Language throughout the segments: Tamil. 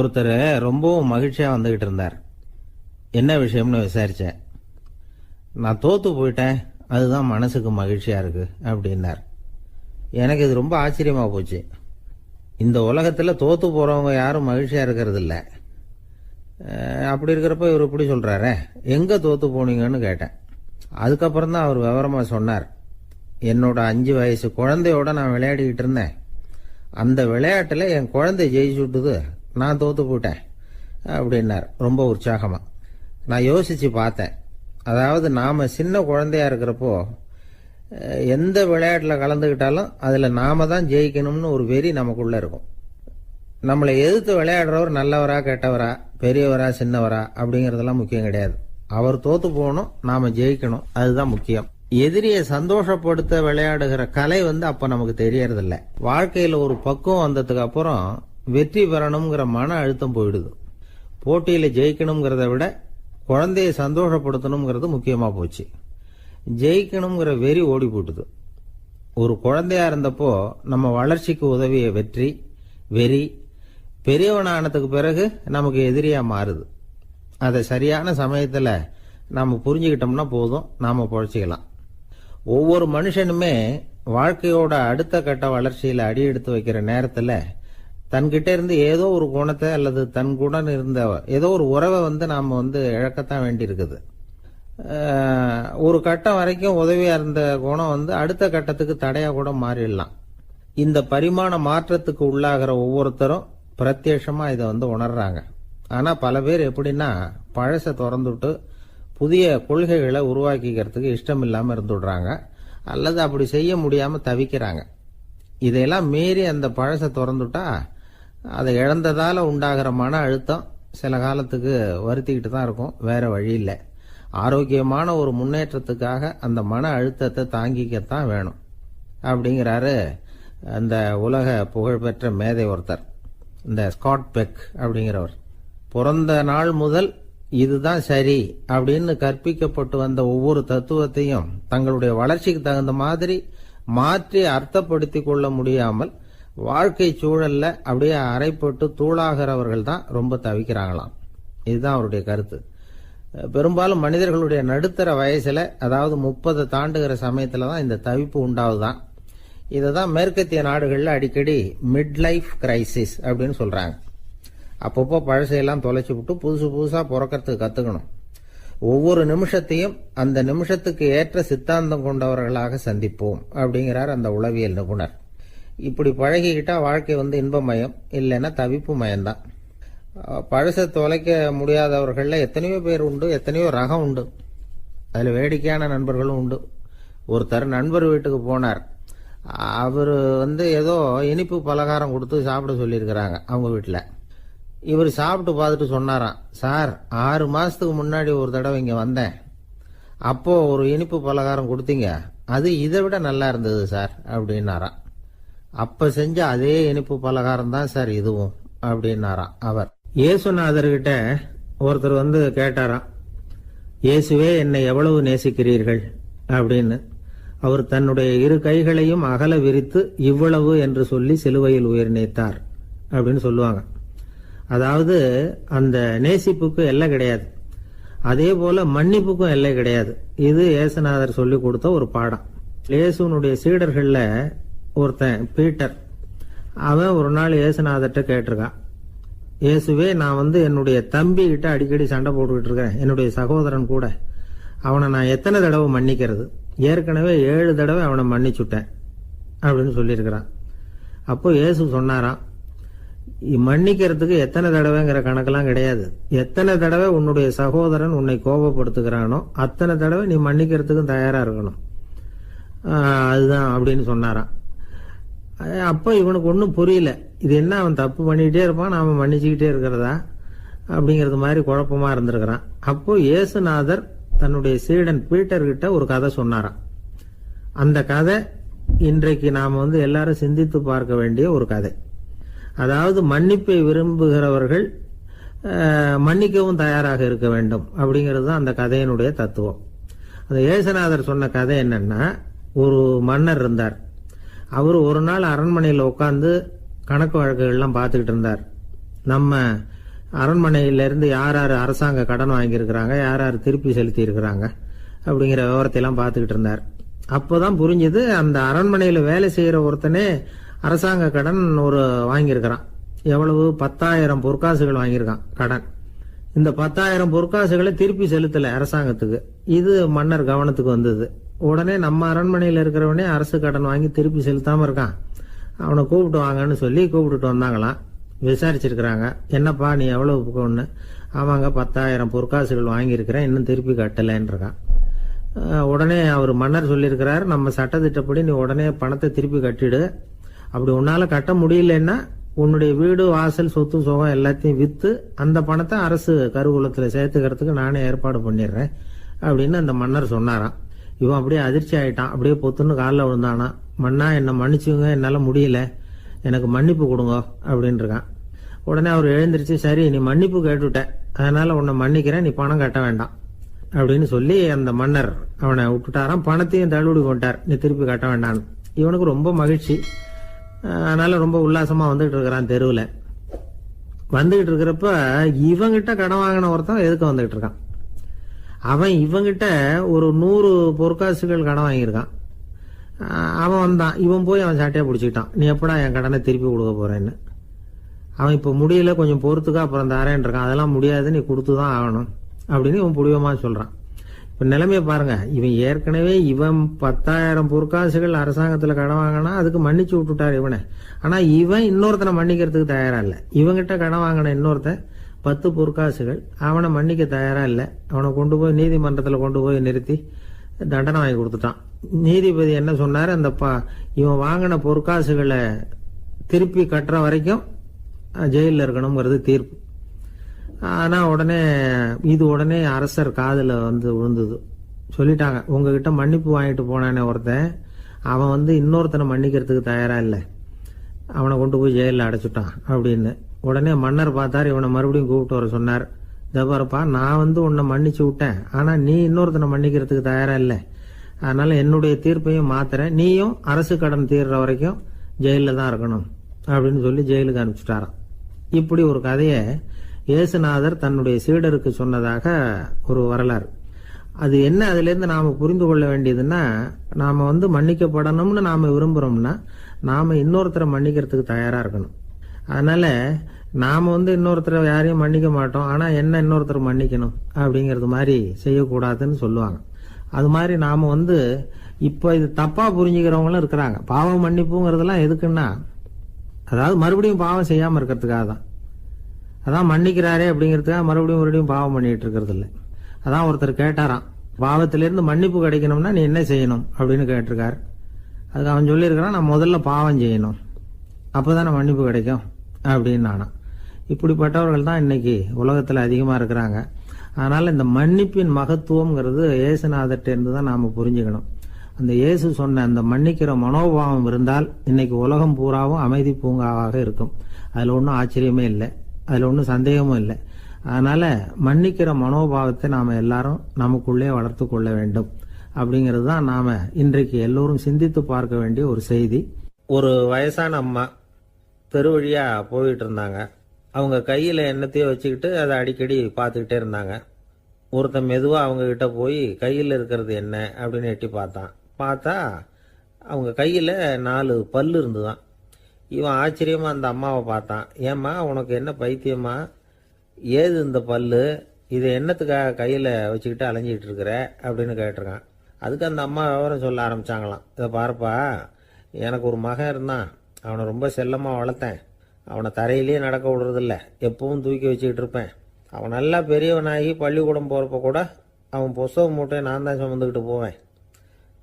ஒருத்தர் ரொம்பவும் மகிழ்ச்சியா வந்துகிட்டு இருந்தார். என்ன விஷயம்னு விசாரிச்சேன். நான் தோத்து போயிட்டேன், அதுதான் மனசுக்கு மகிழ்ச்சியா இருக்கு அப்படின்னார். எனக்கு இது ரொம்ப ஆச்சரியமா போச்சு. இந்த உலகத்துல தோத்து போறவங்க யாரும் மகிழ்ச்சியா இருக்கிறது இல்ல. அப்படி இருக்கிறப்ப இவர் இப்படி சொல்றாரே, எங்க தோத்து போனீங்கன்னு கேட்டேன். அதுக்கப்புறம் தான் அவர் விவரமா சொன்னார். என்னோட 5 வயசு குழந்தையோட நான் விளையாடிக்கிட்டு இருந்தேன். அந்த விளையாட்டுல என் குழந்தை ஜெயிச்சுட்டுது, நான் தோத்து போயிட்டேன் அப்படின்னார் ரொம்ப உற்சாகமா. நான் யோசிச்சு பார்த்தேன். அதாவது நாம சின்ன குழந்தையா இருக்கிறப்போ எந்த விளையாட்டுல கலந்துக்கிட்டாலும் அதுல நாம தான் ஜெயிக்கணும்னு ஒரு வெறி நமக்குள்ள இருக்கும். நம்மளை எதிர்த்து விளையாடுறவர் நல்லவரா கெட்டவரா, பெரியவரா சின்னவரா அப்படிங்கறதெல்லாம் முக்கியம் கிடையாது. அவர் தோத்து போகணும், நாம ஜெயிக்கணும், அதுதான் முக்கியம். எதிரியை சந்தோஷப்படுத்த விளையாடுகிற கலை அப்ப நமக்கு தெரியறதில்ல. வாழ்க்கையில ஒரு பக்குவம் வந்ததுக்கு அப்புறம் வெற்றி பெறணுங்கிற மன அழுத்தம் போயிடுது. போட்டியில ஜெயிக்கணுங்கிறத விட குழந்தைய சந்தோஷப்படுத்தணுங்கிறது முக்கியமா போச்சு. ஜெயிக்கணுங்கிற வெறி ஓடி போட்டுது. ஒரு குழந்தையா இருந்தப்போ நம்ம வளர்ச்சிக்கு உதவிய வெறி பெரியவனானதுக்கு பிறகு நமக்கு எதிரியா மாறுது. அதை சரியான சமயத்துல நாம புரிஞ்சுக்கிட்டோம்னா போதும், நாம பொழைச்சிக்கலாம். ஒவ்வொரு மனுஷனுமே வாழ்க்கையோட அடுத்த கட்ட வளர்ச்சியில அடி எடுத்து வைக்கிற நேரத்துல தன்கிட்ட இருந்து ஏதோ ஒரு குணத்தை அல்லது தன் குணம் இருந்த ஏதோ ஒரு உறவை நாம இழக்கத்தான் வேண்டி இருக்குது. ஒரு கட்டம் வரைக்கும் உதவியா இருந்த குணம் அடுத்த கட்டத்துக்கு தடையா கூட மாறிடலாம். இந்த பரிமாண மாற்றத்துக்கு உள்ளாகிற ஒவ்வொருத்தரும் பிரத்யட்சமா இதை உணர்றாங்க. ஆனா பல பேர் எப்படின்னா பழச திறந்துட்டு புதிய கொள்கைகளை உருவாக்கிக்கிறதுக்கு இஷ்டம் இல்லாம இருந்துடுறாங்க, அல்லது அப்படி செய்ய முடியாம தவிக்கிறாங்க. இதையெல்லாம் மீறி அந்த பழச திறந்துட்டா அதை இழந்ததால உண்டாகிற மன அழுத்தம் சில காலத்துக்கு வருத்திக்கிட்டு தான் இருக்கும், வேற வழி இல்லை. ஆரோக்கியமான ஒரு முன்னேற்றத்துக்காக அந்த மன அழுத்தத்தை தாங்கிக்கத்தான் வேணும் அப்படிங்கிறாரு அந்த உலக புகழ்பெற்ற மேதை ஒருத்தர், இந்த ஸ்காட் பெக் அப்படிங்கிறவர். பிறந்த நாள் முதல் இதுதான் சரி அப்படின்னு கற்பிக்கப்பட்டு வந்த ஒவ்வொரு தத்துவத்தையும் தங்களுடைய வளர்ச்சிக்கு தகுந்த மாதிரி மாற்றி அர்த்தப்படுத்தி கொள்ள முடியாமல் வாழ்க்கை சூழல்ல அப்படியே அரைப்பட்டு தூளாகிறவர்கள் தான் ரொம்ப தவிக்கிறாங்களாம். இதுதான் அவருடைய கருத்து. பெரும்பாலும் மனிதர்களுடைய நடுத்தர வயசுல, அதாவது 30 தாண்டுகிற சமயத்துல தான் இந்த தவிப்பு உண்டாவதுதான். இததான் மேற்கத்திய நாடுகள்ல அடிக்கடி மிட் லைஃப் கிரைசிஸ் அப்படின்னு சொல்றாங்க. அப்பப்போ பழசையெல்லாம் தொலைச்சு விட்டு புதுசா பிறக்கிறதுக்கு கத்துக்கணும். ஒவ்வொரு நிமிஷத்தையும் அந்த நிமிஷத்துக்கு ஏற்ற சித்தாந்தம் கொண்டவர்களாக சந்திப்போம் அப்படிங்கிறார் அந்த உளவியல் நிபுணர். இப்படி பழகிக்கிட்டா வாழ்க்கை இன்பமயம், இல்லைன்னா தவிப்பு மயம்தான். பழச தொலைக்க முடியாதவர்கள்ல எத்தனையோ பேர் உண்டு, எத்தனையோ ரகம் உண்டு. அதுல வேடிக்கையான நண்பர்களும் உண்டு. ஒருத்தர் நண்பர் வீட்டுக்கு போனார். அவரு ஏதோ இனிப்பு பலகாரம் கொடுத்து சாப்பிட சொல்லியிருக்கிறாங்க அவங்க வீட்டுல. இவர் சாப்பிட்டு பார்த்துட்டு சொன்னாராம், சார் 6 மாசத்துக்கு முன்னாடி ஒரு தடவை இங்க வந்தேன், அப்போ ஒரு இனிப்பு பலகாரம் கொடுத்தீங்க, அது இதை விட நல்லா இருந்தது சார் அப்படின்னாராம். அப்ப செஞ்ச அதே இனிப்பு பலகாரம் தான் சார் இதுவும் அப்படின்னாராம் அவர். இயேசுநாதர்கிட்ட ஒருத்தர் கேட்டாராம், இயேசுவே என்னை எவ்வளவு நேசிக்கிறீர்கள் அப்படின்னு. அவர் தன்னுடைய 2 கைகளையும் அகல விரித்து இவ்வளவு என்று சொல்லி சிலுவையில் உயிர் நீத்தார் அப்படின்னு சொல்லுவாங்க. அதாவது அந்த நேசிப்புக்கு எல்லை கிடையாது, அதே போல மன்னிப்புக்கும் எல்லை கிடையாது. இது இயேசுநாதர் சொல்லி கொடுத்த ஒரு பாடம். இயேசுனுடைய சீடர்கள்ல ஒருத்தன் பீட்டர், அவன் ஒரு நாள் இயேசுநாதர்கிட்ட கேட்டிருக்கான், இயேசுவே நான் என்னுடைய தம்பி கிட்ட அடிக்கடி சண்டை போட்டுக்கிட்டு இருக்கிறேன், என்னுடைய சகோதரன் கூட, அவனை நான் எத்தனை தடவை மன்னிக்கிறது? ஏற்கனவே 7 தடவை அவனை மன்னிச்சுட்டேன் அப்படின்னு சொல்லியிருக்கிறான். அப்போ இயேசு சொன்னாராம், மன்னிக்கிறதுக்கு எத்தனை தடவைங்கிற கணக்கெல்லாம் கிடையாது. எத்தனை தடவை உன்னுடைய சகோதரன் உன்னை கோபப்படுத்துகிறானோ அத்தனை தடவை நீ மன்னிக்கிறதுக்கும் தயாரா இருக்கணும், அதுதான் அப்படின்னு சொன்னாராம். அப்போ இவனுக்கு ஒன்றும் புரியல, இது என்ன அவன் தப்பு பண்ணிக்கிட்டே இருப்பான், நாம மன்னிச்சுக்கிட்டே இருக்கிறதா அப்படிங்கிறது மாதிரி குழப்பமா இருந்திருக்கிறான். அப்போ இயேசுநாதர் தன்னுடைய சீடன் பீட்டர் கிட்ட ஒரு கதை சொன்னாராம். அந்த கதை இன்றைக்கு நாம எல்லாரும் சிந்தித்து பார்க்க வேண்டிய ஒரு கதை. அதாவது மன்னிப்பை விரும்புகிறவர்கள் மன்னிக்கவும் தயாராக இருக்க வேண்டும் அப்படிங்கிறது தான் அந்த கதையினுடைய தத்துவம். அந்த இயேசுநாதர் சொன்ன கதை என்னன்னா, ஒரு மன்னர் இருந்தார். அவர் ஒரு நாள் அரண்மனையில் உட்கார்ந்து கணக்கு வழக்குகள்லாம் பார்த்துக்கிட்டு இருந்தார். நம்ம அரண்மனையிலேருந்து யார் யார் அரசாங்க கடன் வாங்கியிருக்கிறாங்க, யார் யார் திருப்பி செலுத்தி இருக்கிறாங்க அப்படிங்கிற விவரத்தையெல்லாம் பார்த்துக்கிட்டு இருந்தார். அப்போதான் புரிஞ்சுது, அந்த அரண்மனையில் வேலை செய்கிற ஒருத்தனே அரசாங்க கடன் ஒரு வாங்கியிருக்கிறான். எவ்வளவு? 10,000 பொற்காசுகள் வாங்கியிருக்கான் கடன். இந்த 10,000 பொற்காசுகளை திருப்பி செலுத்தலை அரசாங்கத்துக்கு. இது மன்னர் கவனத்துக்கு வந்தது. உடனே நம்ம அரண்மனையில் இருக்கிறவனே அரசு கடன் வாங்கி திருப்பி செலுத்தாமல் இருக்கான், அவனை கூப்பிட்டு வாங்கன்னு சொல்லி கூப்பிட்டுட்டு வந்தாங்களாம். விசாரிச்சிருக்கிறாங்க, என்னப்பா நீ எவ்வளவு ஒன்று? ஆமாங்க 10,000 பொற்காசுகள் வாங்கியிருக்கிறேன், இன்னும் திருப்பி கட்டலைன்றான். உடனே அவர் மன்னர் சொல்லியிருக்கிறார், நம்ம சட்டத்திட்டப்படி நீ உடனே பணத்தை திருப்பி கட்டிடு. அப்படி உன்னால கட்ட முடியலன்னா உன்னுடைய வீடு வாசல் சொத்து சுகம் எல்லாத்தையும் விற்று அந்த பணத்தை அரசு கருவூலத்தில் சேர்த்துக்கிறதுக்கு நானே ஏற்பாடு பண்ணிடுறேன் அப்படின்னு அந்த மன்னர் சொன்னாராம். இவன் அப்படியே அதிர்ச்சி ஆயிட்டான். அப்படியே பொத்துன்னு காலில் விழுந்தானா. மன்னா என்னை மன்னிச்சுங்க, என்னால் முடியல, எனக்கு மன்னிப்பு கொடுங்க அப்படின்னு இருக்கான். உடனே அவர் எழுந்திருச்சு, சரி நீ மன்னிப்பு கேட்டுவிட்ட, அதனால உன்னை மன்னிக்கிறேன், நீ பணம் கட்ட வேண்டாம் அப்படின்னு சொல்லி அந்த மன்னர் அவனை விட்டுட்டாராம். பணத்தையும் தள்ளுபடி கொண்டார், நீ திருப்பி கட்ட வேண்டான்னு. இவனுக்கு ரொம்ப மகிழ்ச்சி. அதனால ரொம்ப உல்லாசமா வந்துகிட்டு இருக்கிறான். தெருவில் வந்துகிட்டு இருக்கிறப்ப இவங்கிட்ட கடன் வாங்கின ஒருத்தன் எதுக்கு வந்துகிட்டு இருக்கான். அவன் இவங்கிட்ட ஒரு 100 பொற்காசுகள் கடன் வாங்கியிருக்கான். அவன் வந்தான், இவன் போய் அவன் சாட்டையா பிடிச்சிக்கிட்டான், நீ எப்படா என் கடனை திருப்பி கொடுக்க போறேன்னு. அவன் இப்போ முடியல, கொஞ்சம் பொறுத்துக்கா, அப்புறம் தரேன் இருக்கான். அதெல்லாம் முடியாது, நீ கொடுத்துதான் ஆகணும் அப்படின்னு இவன் புடிவமா சொல்றான். இப்ப நிலைமையை பாருங்க, இவன் ஏற்கனவே இவன் 10,000 பொற்காசுகள் அரசாங்கத்துல கடன் வாங்கினா அதுக்கு மன்னிச்சு விட்டுட்டார் இவனை. ஆனா இவன் இன்னொருத்தனை மன்னிக்கிறதுக்கு தயாரா இல்ல. இவங்கிட்ட கடன் வாங்கின இன்னொருத்தன் 10 பொற்காசுகள், அவனை மன்னிக்க தயாரா இல்லை. அவனை கொண்டு போய் நீதிமன்றத்துல கொண்டு போய் நிறுத்தி தண்டனை வாங்கி கொடுத்துட்டான். நீதிபதி என்ன சொன்னாரு, அந்த இவன் வாங்கின பொற்காசுகளை திருப்பி கட்டுற வரைக்கும் ஜெயிலில் இருக்கணுங்கிறது தீர்ப்பு. ஆனா உடனே அரசர் காதுல வந்து விழுந்தது. சொல்லிட்டாங்க, உங்ககிட்ட மன்னிப்பு வாங்கிட்டு போனானே ஒருத்தன், அவன் இன்னொருத்தனை மன்னிக்கிறதுக்கு தயாரா இல்லை, அவனை கொண்டு போய் ஜெயிலில் அடைச்சுட்டான் அப்படின்னு. உடனே மன்னர் பார்த்தார், இவனை மறுபடியும் கூப்பிட்டு வர சொன்னார். ஜபாரப்பா, நான் உன்னை மன்னிச்சு விட்டேன், ஆனா நீ இன்னொருத்தனை மன்னிக்கிறதுக்கு தயாரா இல்லை, அதனால என்னுடைய தீர்ப்பையும் மாத்துறேன், நீயும் அரசு கடன் தீர்ற வரைக்கும் ஜெயிலில் தான் இருக்கணும் அப்படின்னு சொல்லி ஜெயிலுக்கு அனுப்பிச்சுட்டாராம். இப்படி ஒரு கதையை இயேசுநாதர் தன்னுடைய சீடருக்கு சொன்னதாக ஒரு வரலாறு. அது என்ன, அதுல இருந்து நாம புரிந்து கொள்ள வேண்டியதுன்னா, நாம மன்னிக்கப்படணும்னு நாம விரும்புறோம்னா நாம இன்னொருத்தரை மன்னிக்கிறதுக்கு தயாரா இருக்கணும். அதனால நாம இன்னொருத்தரை யாரையும் மன்னிக்க மாட்டோம், ஆனா என்ன இன்னொருத்தர் மன்னிக்கணும் அப்படிங்கிறது மாதிரி செய்யக்கூடாதுன்னு சொல்லுவாங்க. அது மாதிரி நாம இப்ப இது தப்பா புரிஞ்சுக்கிறவங்களும் இருக்கிறாங்க. பாவம் மன்னிப்புங்கிறதுலாம் எதுக்குன்னா, அதாவது மறுபடியும் பாவம் செய்யாம இருக்கிறதுக்காக தான். அதான் மன்னிக்கிறாரே அப்படிங்கிறதுக்காக மறுபடியும் பாவம் பண்ணிட்டு இருக்கிறது இல்லை. அதான் ஒருத்தர் கேட்டாராம், பாவத்திலிருந்து மன்னிப்பு கிடைக்கணும்னா நீ என்ன செய்யணும் அப்படின்னு கேட்டிருக்காரு. அதுக்கு அவன் சொல்லியிருக்கிறான், நான் முதல்ல பாவம் செய்யணும், அப்போதானே மன்னிப்பு கிடைக்கும் அப்படின்னு நானா. இப்படிப்பட்டவர்கள் தான் இன்னைக்கு உலகத்தில் அதிகமாக இருக்கிறாங்க. அதனால இந்த மன்னிப்பின் மகத்துவம்ங்கிறது இயேசுநாதர்கிட்ட இருந்து தான் நாம புரிஞ்சுக்கணும். அந்த இயேசு சொன்ன அந்த மன்னிக்கிற மனோபாவம் இருந்தால் இன்னைக்கு உலகம் பூராவும் அமைதி பூங்காவாக இருக்கும். அதுல ஒன்றும் ஆச்சரியமே இல்லை, அதுல ஒன்றும் சந்தேகமும் இல்லை. அதனால மன்னிக்கிற மனோபாவத்தை நாம எல்லாரும் நமக்குள்ளே வளர்த்து கொள்ள வேண்டும் அப்படிங்கிறது தான் நாம இன்றைக்கு எல்லோரும் சிந்தித்து பார்க்க வேண்டிய ஒரு செய்தி. ஒரு வயசான அம்மா தெரு வழியா போயிட்டு இருந்தாங்க. அவங்க கையில எண்ணத்தையோ வச்சுக்கிட்டு அதை அடிக்கடி பார்த்துக்கிட்டே இருந்தாங்க. ஒருத்தன் மெதுவா அவங்க கிட்ட போய் கையில் இருக்கிறது என்ன அப்படின்னு எட்டி பார்த்தா அவங்க கையில 4 பல்லு இருந்துதான். இவன் ஆச்சரியமா அந்த அம்மாவை பார்த்தான். ஏம்மா, உனக்கு என்ன பைத்தியமா, ஏது இந்த பல்லு, இதை என்னத்துக்காக கையில வச்சுக்கிட்டு அலைஞ்சிட்டு இருக்கிற அப்படின்னு கேட்டிருக்கான். அதுக்கு அந்த அம்மா விவரம் சொல்ல ஆரம்பிச்சாங்களாம். இதை பாருப்பா, எனக்கு ஒரு மகன் இருந்தான், அவனை ரொம்ப செல்லமா வளர்த்தேன், அவனை தரையிலேயே நடக்க விடுறதில்ல, எப்பவும் தூக்கி வச்சுக்கிட்டு இருப்பேன். அவன் நல்லா பெரியவனாகி பள்ளிக்கூடம் போகிறப்ப கூட அவன் புஸ்தக மூட்டையை நான் தான் சுமந்துக்கிட்டு போவேன்.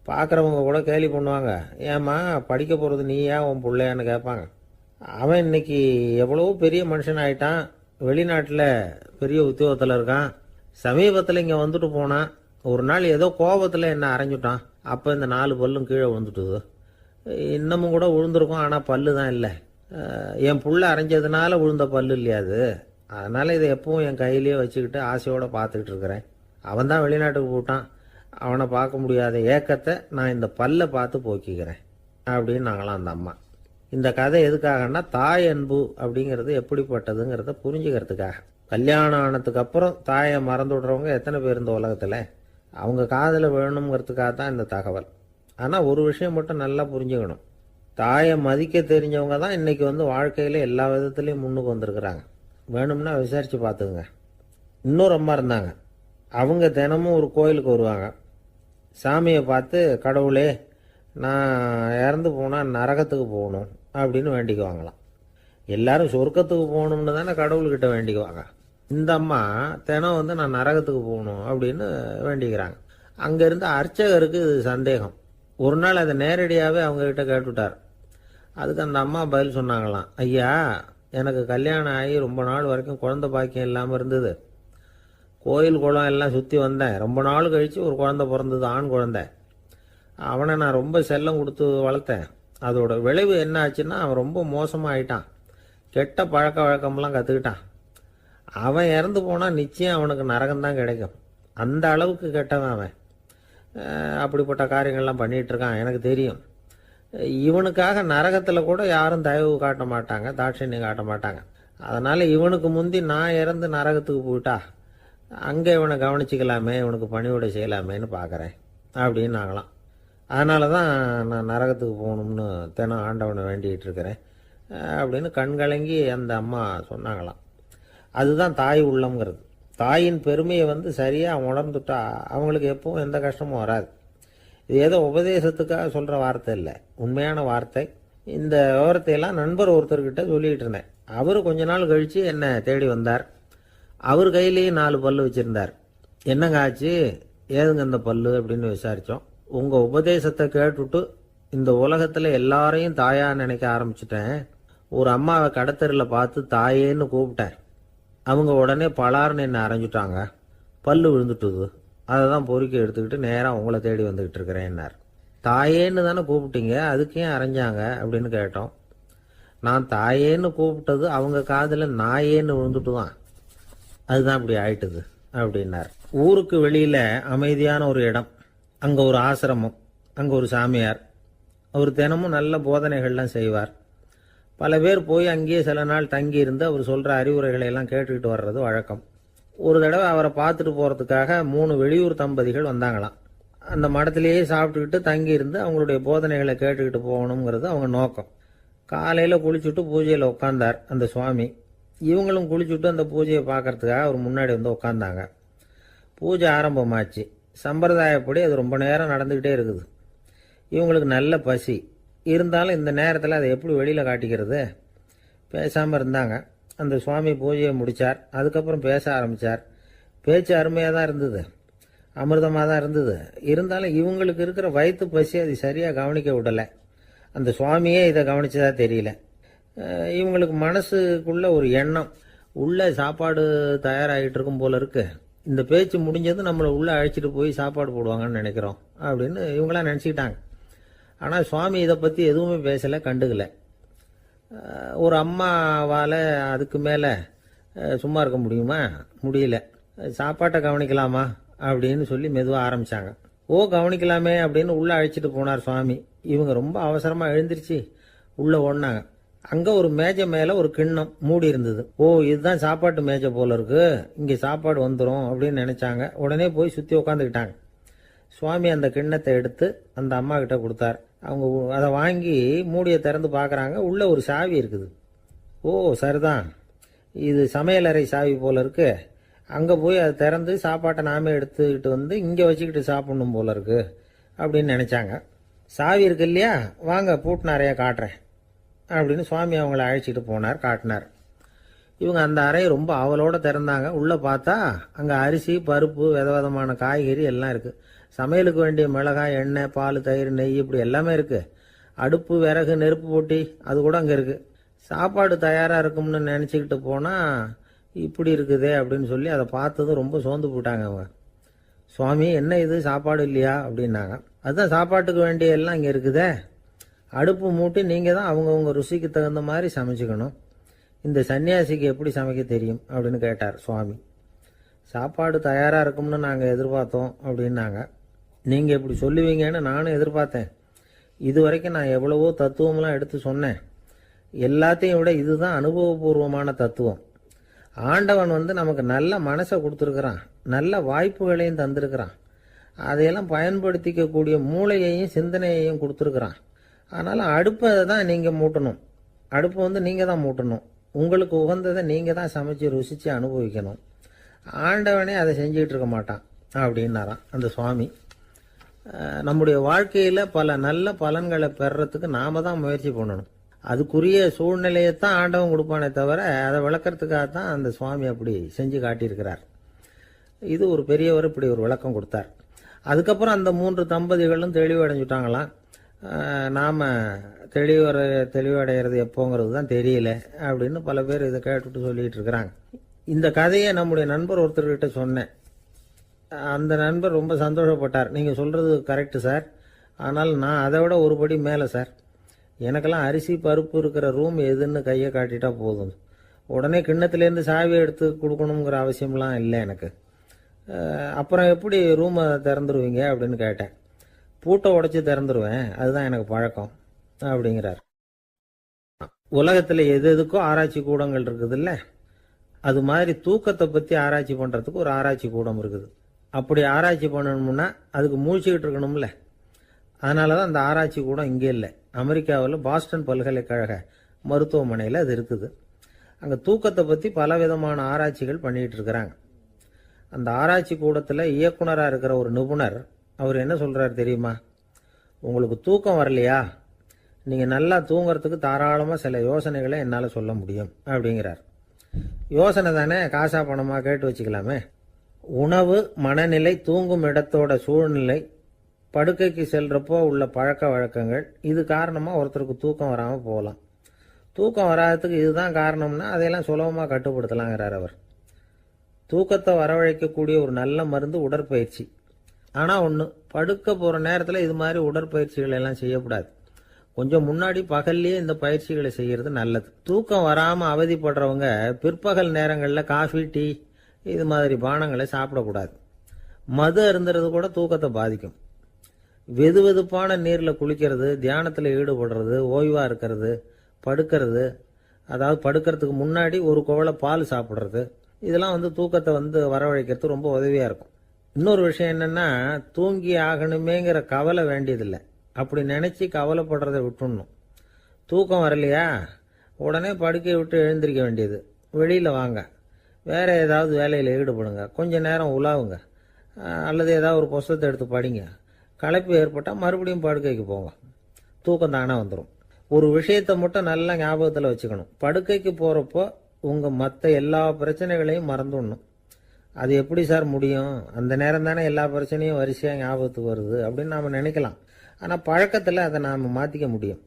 பார்க்குறவங்க கூட கேலி பண்ணுவாங்க, ஏம்மா படிக்க போகிறது நீயா உன் பிள்ளையான்னு கேட்பாங்க. அவன் இன்னைக்கு எவ்வளவோ பெரிய மனுஷன் ஆயிட்டான், வெளிநாட்டில் பெரிய உத்தியோகத்தில் இருக்கான். சமீபத்தில் இங்கே வந்துட்டு போனான். ஒரு நாள் ஏதோ கோபத்தில் என்ன அரைஞ்சுட்டான். அப்போ இந்த 4 பல்லும் கீழே விழுந்துட்டுது. இன்னமும் கூட விழுந்திருக்கும், ஆனால் பல்லு தான் இல்லை. என் புள்ள அரைஞ்சதுனால விழுந்த பல்லு இல்லையா அது, அதனால இதை எப்பவும் என் கையிலேயே வச்சுக்கிட்டு ஆசையோடு பார்த்துக்கிட்டு இருக்கிறேன். அவன் தான் வெளிநாட்டுக்கு போட்டான், அவனை பார்க்க முடியாத ஏக்கத்தை நான் இந்த பல்லை பார்த்து போக்கிக்கிறேன் அப்படின்னு நாங்களாம் அந்த அம்மா. இந்த கதை எதுக்காகன்னா தாய் அன்பு அப்படிங்கிறது எப்படிப்பட்டதுங்கிறத புரிஞ்சுக்கிறதுக்காக. கல்யாணம் ஆனதுக்கு அப்புறம் தாயை மறந்து விடுறவங்க எத்தனை பேர் இந்த உலகத்தில்? அவங்க காதில் வேணுங்கிறதுக்காக தான் இந்த தகவல். ஆனால் ஒரு விஷயம் மட்டும் நல்லா புரிஞ்சுக்கணும். தாயை மதிக்க தெரிஞ்சவங்க தான் இன்றைக்கி வாழ்க்கையில் எல்லா விதத்துலேயும் முன்னுக்கு வந்திருக்கிறாங்க. வேணும்னா விசாரித்து பார்த்துக்குங்க. இன்னொரு அம்மா இருந்தாங்க. அவங்க தினமும் ஒரு கோயிலுக்கு வருவாங்க. சாமியை பார்த்து, கடவுளே நான் இறந்து போனால் நரகத்துக்கு போகணும் அப்படின்னு வேண்டிக்குவாங்களாம். எல்லாரும் சொர்க்கத்துக்கு போகணும்னு தானே கடவுள்கிட்ட வேண்டிக்குவாங்க. இந்த அம்மா தினம் நான் நரகத்துக்கு போகணும் அப்படின்னு வேண்டிக்கிறாங்க. அங்கேருந்து அர்ச்சகருக்கு இது சந்தேகம். ஒரு நாள் அதை நேரடியாகவே அவங்கக்கிட்ட கேட்டுவிட்டார். அதுக்கு அந்த அம்மா பதில் சொன்னாங்களாம், ஐயா, எனக்கு கல்யாணம் ஆகி ரொம்ப நாள் வரைக்கும் குழந்தை பாக்கியம் இல்லாமல் இருந்தது. கோயில் குளம் எல்லாம் சுற்றி வந்தேன். ரொம்ப நாள் கழித்து ஒரு குழந்தை பிறந்தது, ஆண் குழந்தை. அவனை நான் ரொம்ப செல்லம் கொடுத்து வளர்த்தேன். அதோட விளைவு என்ன ஆச்சுன்னா, அவன் ரொம்ப மோசமாக ஆயிட்டான். கெட்ட பழக்க வழக்கம்லாம் கற்றுக்கிட்டான். அவன் இறந்து போனால் நிச்சயம் அவனுக்கு நரகம்தான் கிடைக்கும். அந்த அளவுக்கு கெட்டவன் அவன். அப்படிப்பட்ட காரியங்கள்லாம் பண்ணிகிட்ருக்கான், எனக்கு தெரியும். இவனுக்காக நரகத்தில் கூட யாரும் தயவு காட்ட மாட்டாங்க, தாட்சண்யம் காட்ட மாட்டாங்க. அதனால் இவனுக்கு முந்தி நான் இறந்து நரகத்துக்கு போயிட்டா அங்கே இவனை கவனிச்சிக்கலாமே, இவனுக்கு பணிவிடை செய்யலாமேன்னு பார்க்குறேன் அப்படின்னு நாங்களாம். அதனால தான் நான் நரகத்துக்கு போகணும்னு தினம் ஆண்டவனை வேண்டிகிட்டு இருக்கிறேன் அப்படின்னு கண்கலங்கி அந்த அம்மா சொன்னாங்களாம். அதுதான் தாய் உள்ளம்ங்கிறது. தாயின் பெருமையை சரியாக உணர்ந்துட்டா அவங்களுக்கு எப்பவும் எந்த கஷ்டமும் வராது. இது ஏதோ உபதேசத்துக்காக சொல்கிற வார்த்தை இல்லை, உண்மையான வார்த்தை. இந்த விவரத்தையெல்லாம் நண்பர் ஒருத்தர்கிட்ட சொல்லிகிட்டு இருந்தேன். அவர் கொஞ்ச நாள் கழித்து என்னை தேடி வந்தார். அவர் கையிலேயே 4 பல்லு வச்சுருந்தார். என்னங்க ஆச்சு, ஏதுங்க இந்த பல்லு அப்படின்னு விசாரித்தோம். உங்கள் உபதேசத்தை கேட்டுவிட்டு இந்த உலகத்தில் எல்லாரையும் தாயாக நினைக்க ஆரம்பிச்சிட்டேன். ஒரு அம்மாவை கடத்தரில் பார்த்து தாயேன்னு கூப்பிட்டேன். அவங்க உடனே பலார்னு என்னை அரைஞ்சிட்டாங்க. பல்லு விழுந்துட்டுது. அதை தான் பொறுக்கி எடுத்துக்கிட்டு நேராக உங்களை தேடி வந்துக்கிட்டு இருக்கிறேன்னார். தாயேன்னு தானே கூப்பிட்டீங்க, அதுக்கு ஏன் அரைஞ்சாங்க அப்படின்னு கேட்டோம். நான் தாயேன்னு கூப்பிட்டது அவங்க காதில் நாயேன்னு விழுந்துட்டு தான், அதுதான் இப்படி ஆயிட்டுது அப்படின்னார். ஊருக்கு வெளியில் அமைதியான ஒரு இடம், அங்கே ஒரு ஆசிரமம், அங்கே ஒரு சாமியார். அவர் தினமும் நல்ல போதனைகள்லாம் செய்வார். பல பேர் போய் அங்கேயே சில நாள் தங்கி இருந்து அவர் சொல்கிற அறிவுரைகளை எல்லாம் கேட்டுக்கிட்டு வர்றது வழக்கம். ஒரு தடவை அவரை பார்த்துட்டு போகிறதுக்காக 3 வெளியூர் தம்பதிகள் வந்தாங்களாம். அந்த மடத்திலேயே சாப்பிட்டுக்கிட்டு தங்கி இருந்து அவங்களுடைய போதனைகளை கேட்டுக்கிட்டு போகணுங்கிறது அவங்க நோக்கம். காலையில் குளிச்சுட்டு பூஜையில் உட்காந்தார் அந்த சுவாமி. இவங்களும் குளிச்சுட்டு அந்த பூஜையை பார்க்கறதுக்காக அவர் முன்னாடி உட்காந்தாங்க. பூஜை ஆரம்பமாச்சு. சம்பிரதாயப்படி அது ரொம்ப நேரம் நடந்துக்கிட்டே இருக்குது. இவங்களுக்கு நல்ல பசி இருந்தாலும் இந்த நேரத்தில் அதை எப்படி வெளியில் காட்டிக்கிறது? பேசாமல் இருந்தாங்க. அந்த சுவாமி பூஜையை முடித்தார். அதுக்கப்புறம் பேச ஆரம்பித்தார். பேச்சு அருமையாக தான் இருந்தது, அமிர்தமாக தான் இருந்தது. இருந்தாலும் இவங்களுக்கு இருக்கிற வயிற்று பசி அது சரியாக கவனிக்க விடலை. அந்த சுவாமியே இதை கவனிச்சதா தெரியல. இவங்களுக்கு மனசுக்குள்ள ஒரு எண்ணம், உள்ளே சாப்பாடு தயாராகிட்டு இருக்கும் போல இருக்கு, இந்த பேச்சு முடிஞ்சது நம்மளை உள்ளே அழைச்சிட்டு போய் சாப்பாடு போடுவாங்கன்னு நினைக்கிறோம் அப்படின்னு இவங்களாம் நினச்சிக்கிட்டாங்க. ஆனால் சுவாமி இதை பற்றி எதுவுமே பேசலை, கண்டுக்கலை. ஒரு அம்மாவால் அதுக்கு மேலே சும்மா இருக்க முடியுமா? முடியல. சாப்பாட்டை கவனிக்கலாமா அப்படின்னு சொல்லி மெதுவாக ஆரம்பித்தாங்க. கவனிக்கலாமே அப்படின்னு உள்ளே அழைச்சிட்டு போனார் சுவாமி. இவங்க ரொம்ப அவசரமாக எழுந்திருச்சு உள்ளே ஓடினாங்க. அங்கே ஒரு மேஜை மேலே ஒரு கிண்ணம் மூடி இருந்தது. இதுதான் சாப்பாட்டு மேஜை போல இருக்கு, இங்கே சாப்பாடு வந்துடும் அப்படின்னு நினச்சாங்க. உடனே போய் சுற்றி உட்காந்துக்கிட்டாங்க. சுவாமி அந்த கிண்ணத்தை எடுத்து அந்த அம்மா கிட்ட கொடுத்தார். அவங்க அதை வாங்கி மூடியை திறந்து பார்க்குறாங்க. உள்ளே ஒரு சாவி இருக்குது. சரிதான், இது சமையலறை சாவி போல இருக்கு. அங்கே போய் அதை திறந்து சாப்பாட்டை நாமே எடுத்துக்கிட்டு இங்கே வச்சுக்கிட்டு சாப்பிடணும் போல இருக்கு அப்படின்னு நினச்சாங்க. சாவி இருக்கு இல்லையா, வாங்க பூட்டின அறையை காட்டுறேன் அப்படின்னு சுவாமி அவங்கள அழைச்சிட்டு போனார், காட்டினார். இவங்க அந்த அறையை ரொம்ப ஆவலோடு திறந்தாங்க. உள்ளே பார்த்தா அங்கே அரிசி, பருப்பு, விதவிதமான காய்கறி எல்லாம் இருக்குது. சமையலுக்கு வேண்டிய மிளகாய், எண்ணெய், பால், தயிர், நெய் இப்படி எல்லாமே இருக்குது. அடுப்பு, விறகு, நெருப்பு போட்டி அது கூட அங்கே இருக்குது. சாப்பாடு தயாராக இருக்கும்னு நினச்சிக்கிட்டு போனால் இப்படி இருக்குதே அப்படின்னு சொல்லி அதை பார்த்ததும் ரொம்ப சோர்ந்து போட்டாங்க அவங்க. சுவாமி, என்ன இது சாப்பாடு இல்லையா அப்படின்னாங்க. அதுதான் சாப்பாட்டுக்கு வேண்டிய எல்லாம் இங்கே இருக்குதே. அடுப்பு மூட்டி நீங்கள் தான் அவங்கவுங்க ருசிக்கு தகுந்த மாதிரி சமைச்சிக்கணும். இந்த சன்னியாசிக்கு எப்படி சமைக்க தெரியும் அப்படின்னு கேட்டார் சுவாமி. சாப்பாடு தயாராக இருக்கும்னு நாங்கள் எதிர்பார்த்தோம் அப்படின்னாங்க. நீங்கள் இப்படி சொல்லுவீங்கன்னு நானும் எதிர்பார்த்தேன். இது வரைக்கும் நான் எவ்வளவோ தத்துவம்லாம் எடுத்து சொன்னேன். எல்லாத்தையும் விட இதுதான் அனுபவபூர்வமான தத்துவம். ஆண்டவன் நமக்கு நல்ல மனசை கொடுத்துருக்கிறான், நல்ல வாய்ப்புகளையும் தந்திருக்கிறான், அதையெல்லாம் பயன்படுத்திக்கக்கூடிய மூளையையும் சிந்தனையையும் கொடுத்துருக்குறான். அதனால் அடுப்பை தான் நீங்கள் மூட்டணும், அடுப்பை நீங்கள் தான் மூட்டணும், உங்களுக்கு உகந்ததை நீங்கள் தான் சமைச்சு ருசித்து அனுபவிக்கணும். ஆண்டவனே அதை செஞ்சுக்கிட்டு இருக்க மாட்டான் அப்படின்னாராம் அந்த சுவாமி. நம்முடைய வாழ்க்கையில் பல நல்ல பலன்களை பெறறதுக்கு நாம தான் முயற்சி பண்ணணும். அதுக்குரிய சூழ்நிலையைத்தான் ஆண்டவன் கொடுப்பானே தவிர அதை விளக்கறதுக்காக தான் அந்த சுவாமி அப்படி செஞ்சு காட்டியிருக்கிறார். இது ஒரு பெரியவர் இப்படி ஒரு விளக்கம் கொடுத்தார். அதுக்கப்புறம் அந்த 3 தம்பதிகளும் தெளிவடைஞ்சுட்டாங்களாம். நாம் தெளிவடைகிறது எப்போங்கிறது தான் தெரியல அப்படின்னு பல பேர் இதை கேட்டுட்டு சொல்லிட்டு இருக்கிறாங்க. இந்த கதையை நம்முடைய நண்பர் ஒருத்தர்கிட்ட சொன்னேன். அந்த நண்பர் ரொம்ப சந்தோஷப்பட்டார். நீங்கள் சொல்கிறது கரெக்டு சார், ஆனால் நான் அதை விட ஒரு படி மேலே சார். எனக்கெல்லாம் அரிசி பருப்பு இருக்கிற ரூம் எதுன்னு கையை காட்டிட்டா போதும், உடனே கிண்ணத்துலேருந்து சாவியை எடுத்து கொடுக்கணுங்கிற அவசியம்லாம் இல்லை எனக்கு. அப்புறம் எப்படி ரூமை திறந்துருவீங்க அப்படின்னு கேட்டேன். பூட்டை உடைச்சி திறந்துருவேன், அதுதான் எனக்கு பழக்கம் அப்படிங்கிறார். உலகத்தில் எது எதுக்கோ ஆராய்ச்சி கூடங்கள் இருக்குது இல்லை, அது மாதிரி தூக்கத்தை பற்றி ஆராய்ச்சி பண்ணுறதுக்கு ஒரு ஆராய்ச்சி கூடம் இருக்குது. அப்படி ஆராய்ச்சி பண்ணணும்னா அதுக்கு மூழ்கிக்கிட்டு இருக்கணும்ல. அதனால தான் அந்த ஆராய்ச்சி கூடம் இங்கே இல்லை, அமெரிக்காவில் பாஸ்டன் பல்கலைக்கழக மருத்துவமனையில் அது இருக்குது. அங்கே தூக்கத்தை பற்றி பலவிதமான ஆராய்ச்சிகள் பண்ணிகிட்டு இருக்கிறாங்க. அந்த ஆராய்ச்சி கூடத்தில் இயக்குனராக இருக்கிற ஒரு நிபுணர், அவர் என்ன சொல்கிறார் தெரியுமா? உங்களுக்கு தூக்கம் வரலையா, நீங்கள் நல்லா தூங்கிறதுக்கு தாராளமாக சில யோசனைகளை என்னால் சொல்ல முடியும் அப்படிங்கிறார். யோசனை தானே, காசா பணமாக கேட்டு வச்சுக்கலாமே. உணவு, மனநிலை, தூங்கும் இடத்தோட சூழ்நிலை, படுக்கைக்கு செல்றப்போ உள்ள பழக்க வழக்கங்கள், இது காரணமாக ஒருத்தருக்கு தூக்கம் வராமல் போகலாம். தூக்கம் வராததுக்கு இதுதான் காரணம்னா அதையெல்லாம் சுலபமாக கட்டுப்படுத்தலாங்கிறார் அவர். தூக்கத்தை வரவழைக்கக்கூடிய ஒரு நல்ல மருந்து உடற்பயிற்சி. ஆனால் ஒன்று, படுக்க போகிற நேரத்தில் இது மாதிரி உடற்பயிற்சிகள் எல்லாம் செய்யக்கூடாது. கொஞ்சம் முன்னாடி பகல்லையே இந்த பயிற்சிகளை செய்கிறது நல்லது. தூக்கம் வராமல் அவதிப்படுறவங்க பிற்பகல் நேரங்களில் காஃபி, டீ இது மாதிரி பானங்களை சாப்பிடக்கூடாது. மது அருந்துறது கூட தூக்கத்தை பாதிக்கும். வெது வெதுப்பான நீரில் குளிக்கிறது, தியானத்தில் ஈடுபடுறது, ஓய்வாக இருக்கிறது, படுக்கிறது, அதாவது படுக்கிறதுக்கு முன்னாடி ஒரு குவளை பால் சாப்பிட்றது, இதெல்லாம் தூக்கத்தை வரவழைக்கிறது ரொம்ப உதவியாக இருக்கும். இன்னொரு விஷயம் என்னென்னா, தூங்கி ஆகணுமேங்கிற கவலை வேண்டியதில்லை. அப்படி நினச்சி கவலைப்படுறதை விட்டுடணும். தூக்கம் வரலையா, உடனே படுக்கையை விட்டு எழுந்திருக்க வேண்டியது. வெளியில் வாங்க, வேறு ஏதாவது வேலையில் ஈடுபடுங்க, கொஞ்ச நேரம் உலாவுங்க, அல்லது ஏதாவது ஒரு புஸ்தகத்தை எடுத்து படிங்க. களைப்பு ஏற்பட்டால் மறுபடியும் படுக்கைக்கு போங்க, தூக்கம் தானே வந்துடும். ஒரு விஷயத்தை மட்டும் நல்லா ஞாபகத்தில் வச்சுக்கணும். படுக்கைக்கு போகிறப்போ உங்கள் மற்ற எல்லா பிரச்சனைகளையும் மறந்துடணும். அது எப்படி சார் முடியும், அந்த நேரம் தானே எல்லா பிரச்சனையும் வரிசையாக ஞாபகத்துக்கு வருது அப்படின்னு நாம் நினைக்கலாம். ஆனால் பழக்கத்தில் அதை நாம் மாற்றிக்க முடியும்.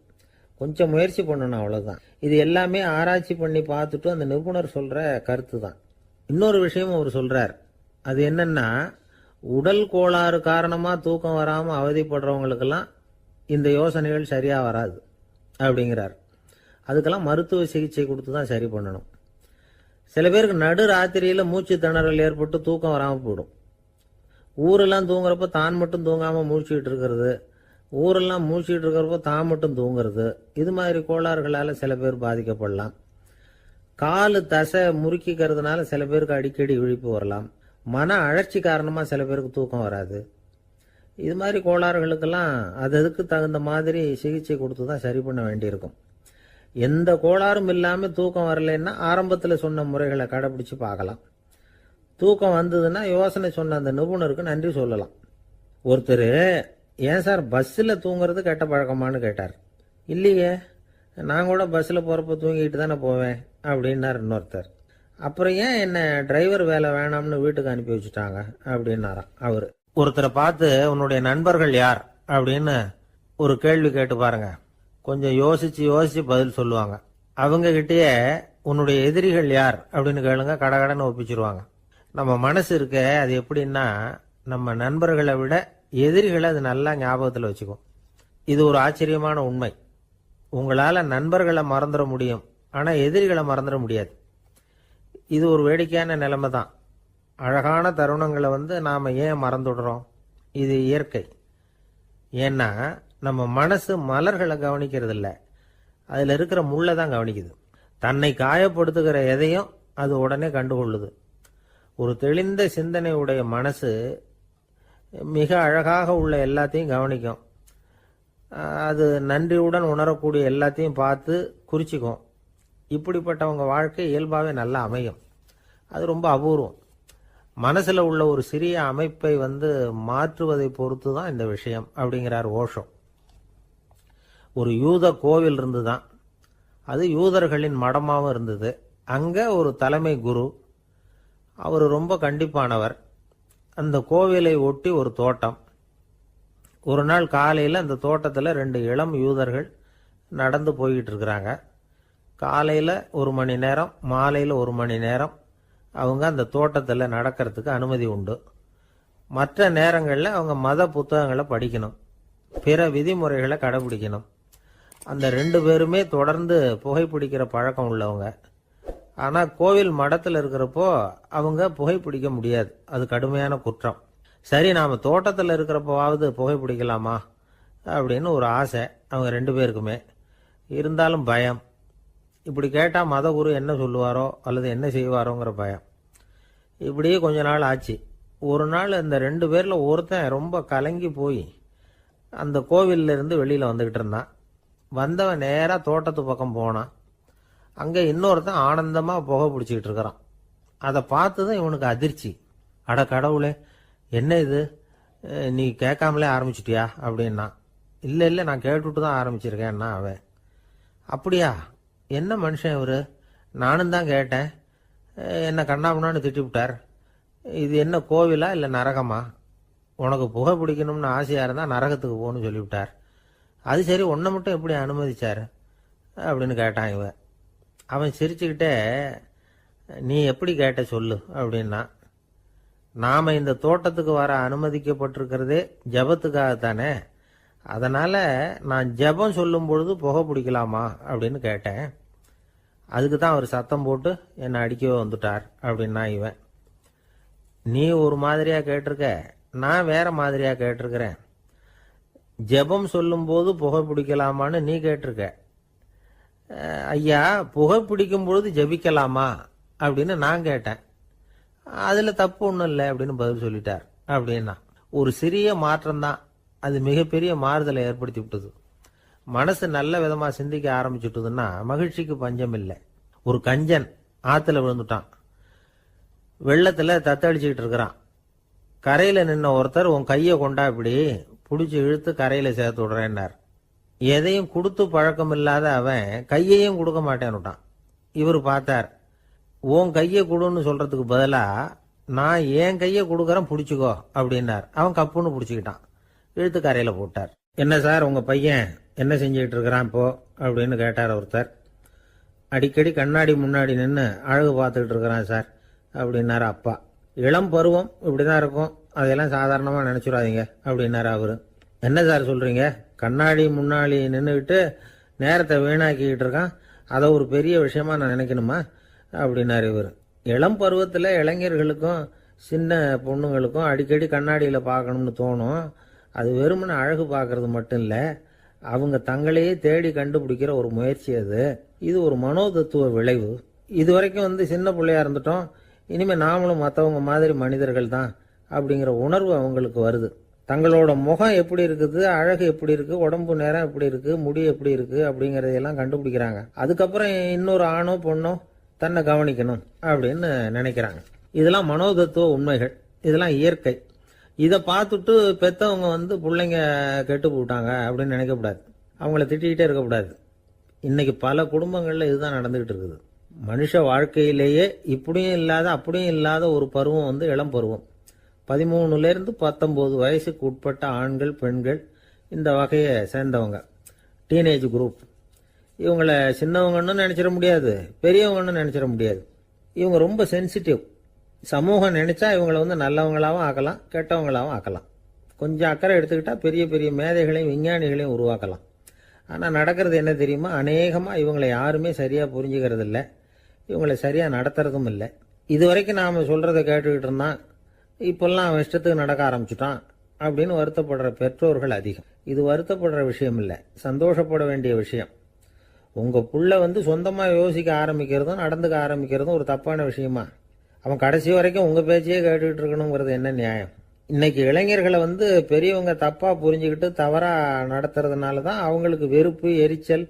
கொஞ்சம் முயற்சி பண்ணணும், அவ்வளோதான். இது எல்லாமே ஆராய்ச்சி பண்ணி பார்த்துட்டு அந்த நிபுணர் சொல்கிற கருத்து தான். இன்னொரு விஷயமும் அவர் சொல்கிறார். அது என்னென்னா, உடல் கோளாறு காரணமாக தூக்கம் வராமல் அவதிப்படுறவங்களுக்கெல்லாம் இந்த யோசனைகள் சரியாக வராது அப்படிங்கிறார். அதுக்கெல்லாம் மருத்துவ சிகிச்சை கொடுத்து தான் சரி பண்ணணும். சில பேருக்கு நடு ராத்திரியில் மூச்சு திணறல் ஏற்பட்டு தூக்கம் வராமல் போயிடும். ஊரெல்லாம் தூங்குறப்ப தான் மட்டும் தூங்காமல் மூழ்கிட்டு இருக்கிறது, ஊரெல்லாம் மூழ்கிட்டு இருக்கிறப்போ தான் மட்டும் தூங்குறது, இது மாதிரி கோளாறுகளால் சில பேர் பாதிக்கப்படலாம். காலு தசை முறுக்கிக்கிறதுனால சில பேருக்கு அடிக்கடி விழிப்பு வரலாம். மன அழற்சி காரணமாக சில பேருக்கு தூக்கம் வராது. இது மாதிரி கோளாறுகளுக்கெல்லாம் அதுக்கு தகுந்த மாதிரி சிகிச்சை கொடுத்து தான் சரி பண்ண வேண்டியிருக்கும். எந்த கோளாறும் இல்லாமல் தூக்கம் வரலைன்னா ஆரம்பத்தில் சொன்ன முறைகளை கடைபிடிச்சு பார்க்கலாம். தூக்கம் வந்ததுன்னா யோசனை சொன்ன அந்த நிபுணருக்கு நன்றி சொல்லலாம். ஒருத்தர், ஏன் சார் பஸ்ஸில் தூங்குறது கெட்ட பழக்கமானு கேட்டார். இல்லையே, நான் கூட பஸ்ஸில் போகிறப்ப தூங்கிட்டு தானே போவேன் அப்படின்னார் இன்னொருத்தர். அப்புறம் ஏன் என்ன டிரைவர் வேலை வேணாம்னு வீட்டுக்கு அனுப்பி வச்சுட்டாங்க அப்படின்னாராம் அவர். ஒருத்தரை பார்த்து உன்னுடைய நண்பர்கள் யார் அப்படின்னு ஒரு கேள்வி கேட்டு பாருங்க, கொஞ்சம் யோசிச்சு பதில் சொல்லுவாங்க. அவங்க கிட்டேயே உன்னுடைய எதிரிகள் யார் அப்படின்னு கேளுங்க, கடகடன்னு ஒப்பிச்சிருவாங்க. நம்ம மனசு இருக்க, அது எப்படின்னா, நம்ம நண்பர்களை விட எதிரிகளை அது நல்லா ஞாபகத்தில் வச்சுக்கும். இது ஒரு ஆச்சரியமான உண்மை. உங்களால் நண்பர்களை மறந்துட முடியும், ஆனால் எதிரிகளை மறந்துட முடியாது. இது ஒரு வேடிக்கையான நிலைமை தான். அழகான தருணங்களை நாம் ஏன் மறந்துடுறோம்? இது இயற்கை. ஏன்னா நம்ம மனசு மலர்களை கவனிக்கிறது இல்லை, அதில் இருக்கிற முள்ளை தான் கவனிக்குது. தன்னை காயப்படுத்துகிற எதையும் அது உடனே கண்டுகொள்ளுது. ஒரு தெளிந்த சிந்தனை உடைய மனசு மிக அழகாக உள்ள எல்லாத்தையும் கவனிக்கும். அது நன்றியுடன் உணரக்கூடிய எல்லாத்தையும் பார்த்து குறிச்சிக்கும். இப்படிப்பட்டவங்க வாழ்க்கை இயல்பாகவே நல்லா அமையும். அது ரொம்ப அபூர்வம். மனசில் உள்ள ஒரு சிறிய அமைப்பை மாற்றுவதை பொறுத்து தான் இந்த விஷயம் அப்படிங்கிறார் ஓஷோ. ஒரு யூத கோவில் இருந்து தான், அது யூதர்களின் மடமாகவும் இருந்தது. அங்கே ஒரு தலைமை குரு, அவர் ரொம்ப கண்டிப்பானவர். அந்த கோவிலை ஒட்டி ஒரு தோட்டம். ஒரு நாள் காலையில் அந்த தோட்டத்தில் 2 இளம் யூதர்கள் நடந்து போய்கிட்டு இருக்கிறாங்க. காலையில் 1 மணி நேரம், மாலையில் 1 மணி நேரம் அவங்க அந்த தோட்டத்தில் நடக்கிறதுக்கு அனுமதி உண்டு. மற்ற நேரங்களில் அவங்க மத புத்தகங்களை படிக்கணும், பிற விதிமுறைகளை கடைபிடிக்கணும். அந்த 2 பேருமே தொடர்ந்து புகைப்பிடிக்கிற பழக்கம் உள்ளவங்க. ஆனால் கோவில் மடத்தில் இருக்கிறப்போ அவங்க புகைப்பிடிக்க முடியாது, அது கடுமையான குற்றம். சரி, நாம் தோட்டத்தில் இருக்கிறப்போவாவது புகைப்பிடிக்கலாமா அப்படின்னு ஒரு ஆசை அவங்க 2 பேருக்குமே. இருந்தாலும் பயம். இப்படி கேட்டால் மதகுரு என்ன சொல்லுவாரோ அல்லது என்ன செய்வாரோங்கிற பயம். இப்படியே கொஞ்ச நாள் ஆச்சு. ஒரு நாள் இந்த 2 பேரில் ஒருத்தன் ரொம்ப கலங்கி போய் அந்த கோவிலிருந்து வெளியில் வந்துக்கிட்டு இருந்தான். வந்தவன் நேராக தோட்டத்து பக்கம் போனான். அங்கே இன்னொருத்தன் ஆனந்தமாக புகை பிடிச்சிக்கிட்டு இருக்கிறான். அதை பார்த்து தான் இவனுக்கு அதிர்ச்சி. அட கடவுளே, என்ன இது, நீ கேட்காமலே ஆரம்பிச்சிட்டியா அப்படின்னா. இல்லை இல்லை, நான் கேட்டுவிட்டு தான் ஆரம்பிச்சிருக்கேன்னா அவன். அப்படியா, என்ன மனுஷன் இவர், நானும் தான் கேட்டேன், என்ன கண்ணாபுண்ணான்னு திட்டிவிட்டார். இது என்ன கோவிலா இல்லை நரகமா? உனக்கு புகை பிடிக்கணும்னு ஆசையாக இருந்தால் நரகத்துக்கு போகணும்னு சொல்லிவிட்டார். அது சரி, உன்னை மட்டும் எப்படி அனுமதிச்சார் அப்படின்னு கேட்டான் இவன். அவன் சிரிச்சுக்கிட்டே, நீ எப்படி கேட்ட சொல்லு அப்படின்னா. நாம் இந்த தோட்டத்துக்கு வர அனுமதிக்கப்பட்டிருக்கிறதே ஜபத்துக்காகத்தானே, அதனால் நான் ஜபம் சொல்லும் பொழுது புகை பிடிக்கலாமா அப்படின்னு கேட்டேன். அதுக்கு தான் அவர் சத்தம் போட்டு என்னை அடிக்கவே வந்துட்டார் அப்படின்னா இவன். நீ ஒரு மாதிரியாக கேட்டிருக்க, நான் வேற மாதிரியாக கேட்டிருக்கிறேன். ஜபம் சொல்லும்போது புகை பிடிக்கலாமான்னு நீ கேட்டிருக்க. ஐயா, புகை பிடிக்கும் பொழுது ஜபிக்கலாமா அப்படின்னு நான் கேட்டேன். அதில் தப்பு ஒன்றும் இல்லை அப்படின்னு பதில் சொல்லிட்டார் அப்படின்னா. ஒரு சிறிய மாற்றம்தான் அது மிகப்பெரிய மாறுதலை ஏற்படுத்தி விட்டது. மனசு நல்ல விதமாக சிந்திக்க ஆரம்பிச்சுட்டுதுன்னா மகிழ்ச்சிக்கு பஞ்சம் இல்லை. ஒரு கஞ்சன் ஆற்றுல விழுந்துட்டான். வெள்ளத்தில் தத்தளிச்சுக்கிட்டு இருக்கிறான். கரையில் நின்ன ஒருத்தர், உன் கையை கொண்டா இப்படி பிடிச்சி இழுத்து கரையில் சேர்த்து விடுறேன்னார். எதையும் கொடுத்து பழக்கம் இல்லாத அவன் கையையும் கொடுக்க மாட்டேன்னுட்டான். இவர் பார்த்தார், உன் கையை கொடுன்னு சொல்றதுக்கு பதிலாக நான் என் கையை கொடுக்குறேன் பிடிச்சிக்கோ அப்படின்னார். அவன் கப்புன்னு பிடிச்சிக்கிட்டான், இழுத்து கரையில் போட்டார். என்ன சார், உங்கள் பையன் என்ன செஞ்சுக்கிட்டு இருக்கிறான் இப்போ அப்படின்னு கேட்டார் ஒருத்தர். அடிக்கடி கண்ணாடி முன்னாடி நின்று அழகு பார்த்துக்கிட்டு இருக்கிறான் சார் அப்படின்னாரு அப்பா. இளம் பருவம் இப்படி தான் இருக்கும், அதையெல்லாம் சாதாரணமாக நினச்சிடாதீங்க அப்படின்னாரு அவர். என்ன சார் சொல்கிறீங்க, கண்ணாடி முன்னாடி நின்றுக்கிட்டு நேரத்தை வீணாக்கிக்கிட்டு இருக்கான், அதை ஒரு பெரிய விஷயமா நான் நினைக்கணுமா அப்படின்னாரு இவர். இளம் பருவத்தில் இளைஞர்களுக்கும் சின்ன பொண்ணுங்களுக்கும் அடிக்கடி கண்ணாடியில் பார்க்கணும்னு தோணும். அது வெறுமனே அழகு பார்க்கறது மட்டும் இல்லை, அவங்க தங்களையே தேடி கண்டுபிடிக்கிற ஒரு முயற்சி அது. இது ஒரு மனோதத்துவ விளைவு. இது வரைக்கும் சின்ன பிள்ளையா இருந்துட்டோம், இனிமேல் நாமளும் மற்றவங்க மாதிரி மனிதர்கள் தான் அப்படிங்கிற உணர்வு அவங்களுக்கு வருது. தங்களோட முகம் எப்படி இருக்குது, அழகு எப்படி இருக்கு, உடம்பு நேரம் எப்படி இருக்கு, முடி எப்படி இருக்கு அப்படிங்கறதையெல்லாம் கண்டுபிடிக்கிறாங்க. அதுக்கப்புறம் இன்னொரு ஆணோ பொண்ணோ தன்னை கவனிக்கணும் அப்படின்னு நினைக்கிறாங்க. இதெல்லாம் மனோதத்துவ உண்மைகள், இதெல்லாம் இயற்கை. இதை பார்த்துட்டு பெற்றவங்க பிள்ளைங்க கெட்டு போட்டாங்க அப்படின்னு நினைக்கக்கூடாது, அவங்கள திட்டிக்கிட்டே இருக்கக்கூடாது. இன்னைக்கு பல குடும்பங்களில் இதுதான் நடந்துகிட்டு இருக்குது. மனுஷ வாழ்க்கையிலேயே இப்படியும் இல்லாத அப்படியும் இல்லாத ஒரு பருவம் இளம் பருவம். 13லேருந்து 19 வயசுக்கு உட்பட்ட ஆண்கள் பெண்கள் இந்த வகையை சேர்ந்தவங்க, டீனேஜ் குரூப். இவங்களை சின்னவங்கன்னு நினைச்சிட முடியாது, பெரியவங்கன்னு நினைச்சிட முடியாது. இவங்க ரொம்ப சென்சிட்டிவ். சமூகம் நினைச்சா இவங்களை நல்லவங்களாகவும் ஆக்கலாம், கெட்டவங்களாகவும் ஆக்கலாம். கொஞ்சம் அக்கறை எடுத்துக்கிட்டா பெரிய பெரிய மேதைகளையும் விஞ்ஞானிகளையும் உருவாக்கலாம். ஆனால் நடக்கிறது என்ன தெரியுமா, அநேகமாக இவங்களை யாருமே சரியாக புரிஞ்சுக்கிறது இல்லை, இவங்களை சரியாக நடத்துறதும் இல்லை. இது வரைக்கும் நாம் சொல்கிறத கேட்டுக்கிட்டு இருந்தான், இப்பெல்லாம் அவன் இஷ்டத்துக்கு நடக்க ஆரம்பிச்சுட்டான் அப்படின்னு வருத்தப்படுற பெற்றோர்கள் அதிகம். இது வருத்தப்படுற விஷயம் இல்லை, சந்தோஷப்பட வேண்டிய விஷயம். உங்கள் புள்ள சொந்தமாக யோசிக்க ஆரம்பிக்கிறதும் நடந்துக்க ஆரம்பிக்கிறதும் ஒரு தப்பான விஷயமா? அவன் கடைசி வரைக்கும் உங்கள் பேச்சையே கேட்டுக்கிட்டு இருக்கணுங்கிறது என்ன நியாயம்? இன்னைக்கு இளைஞர்களை பெரியவங்க தப்பாக புரிஞ்சுக்கிட்டு தவறாக நடத்துறதுனால தான் அவங்களுக்கு வெறுப்பு, எரிச்சல்,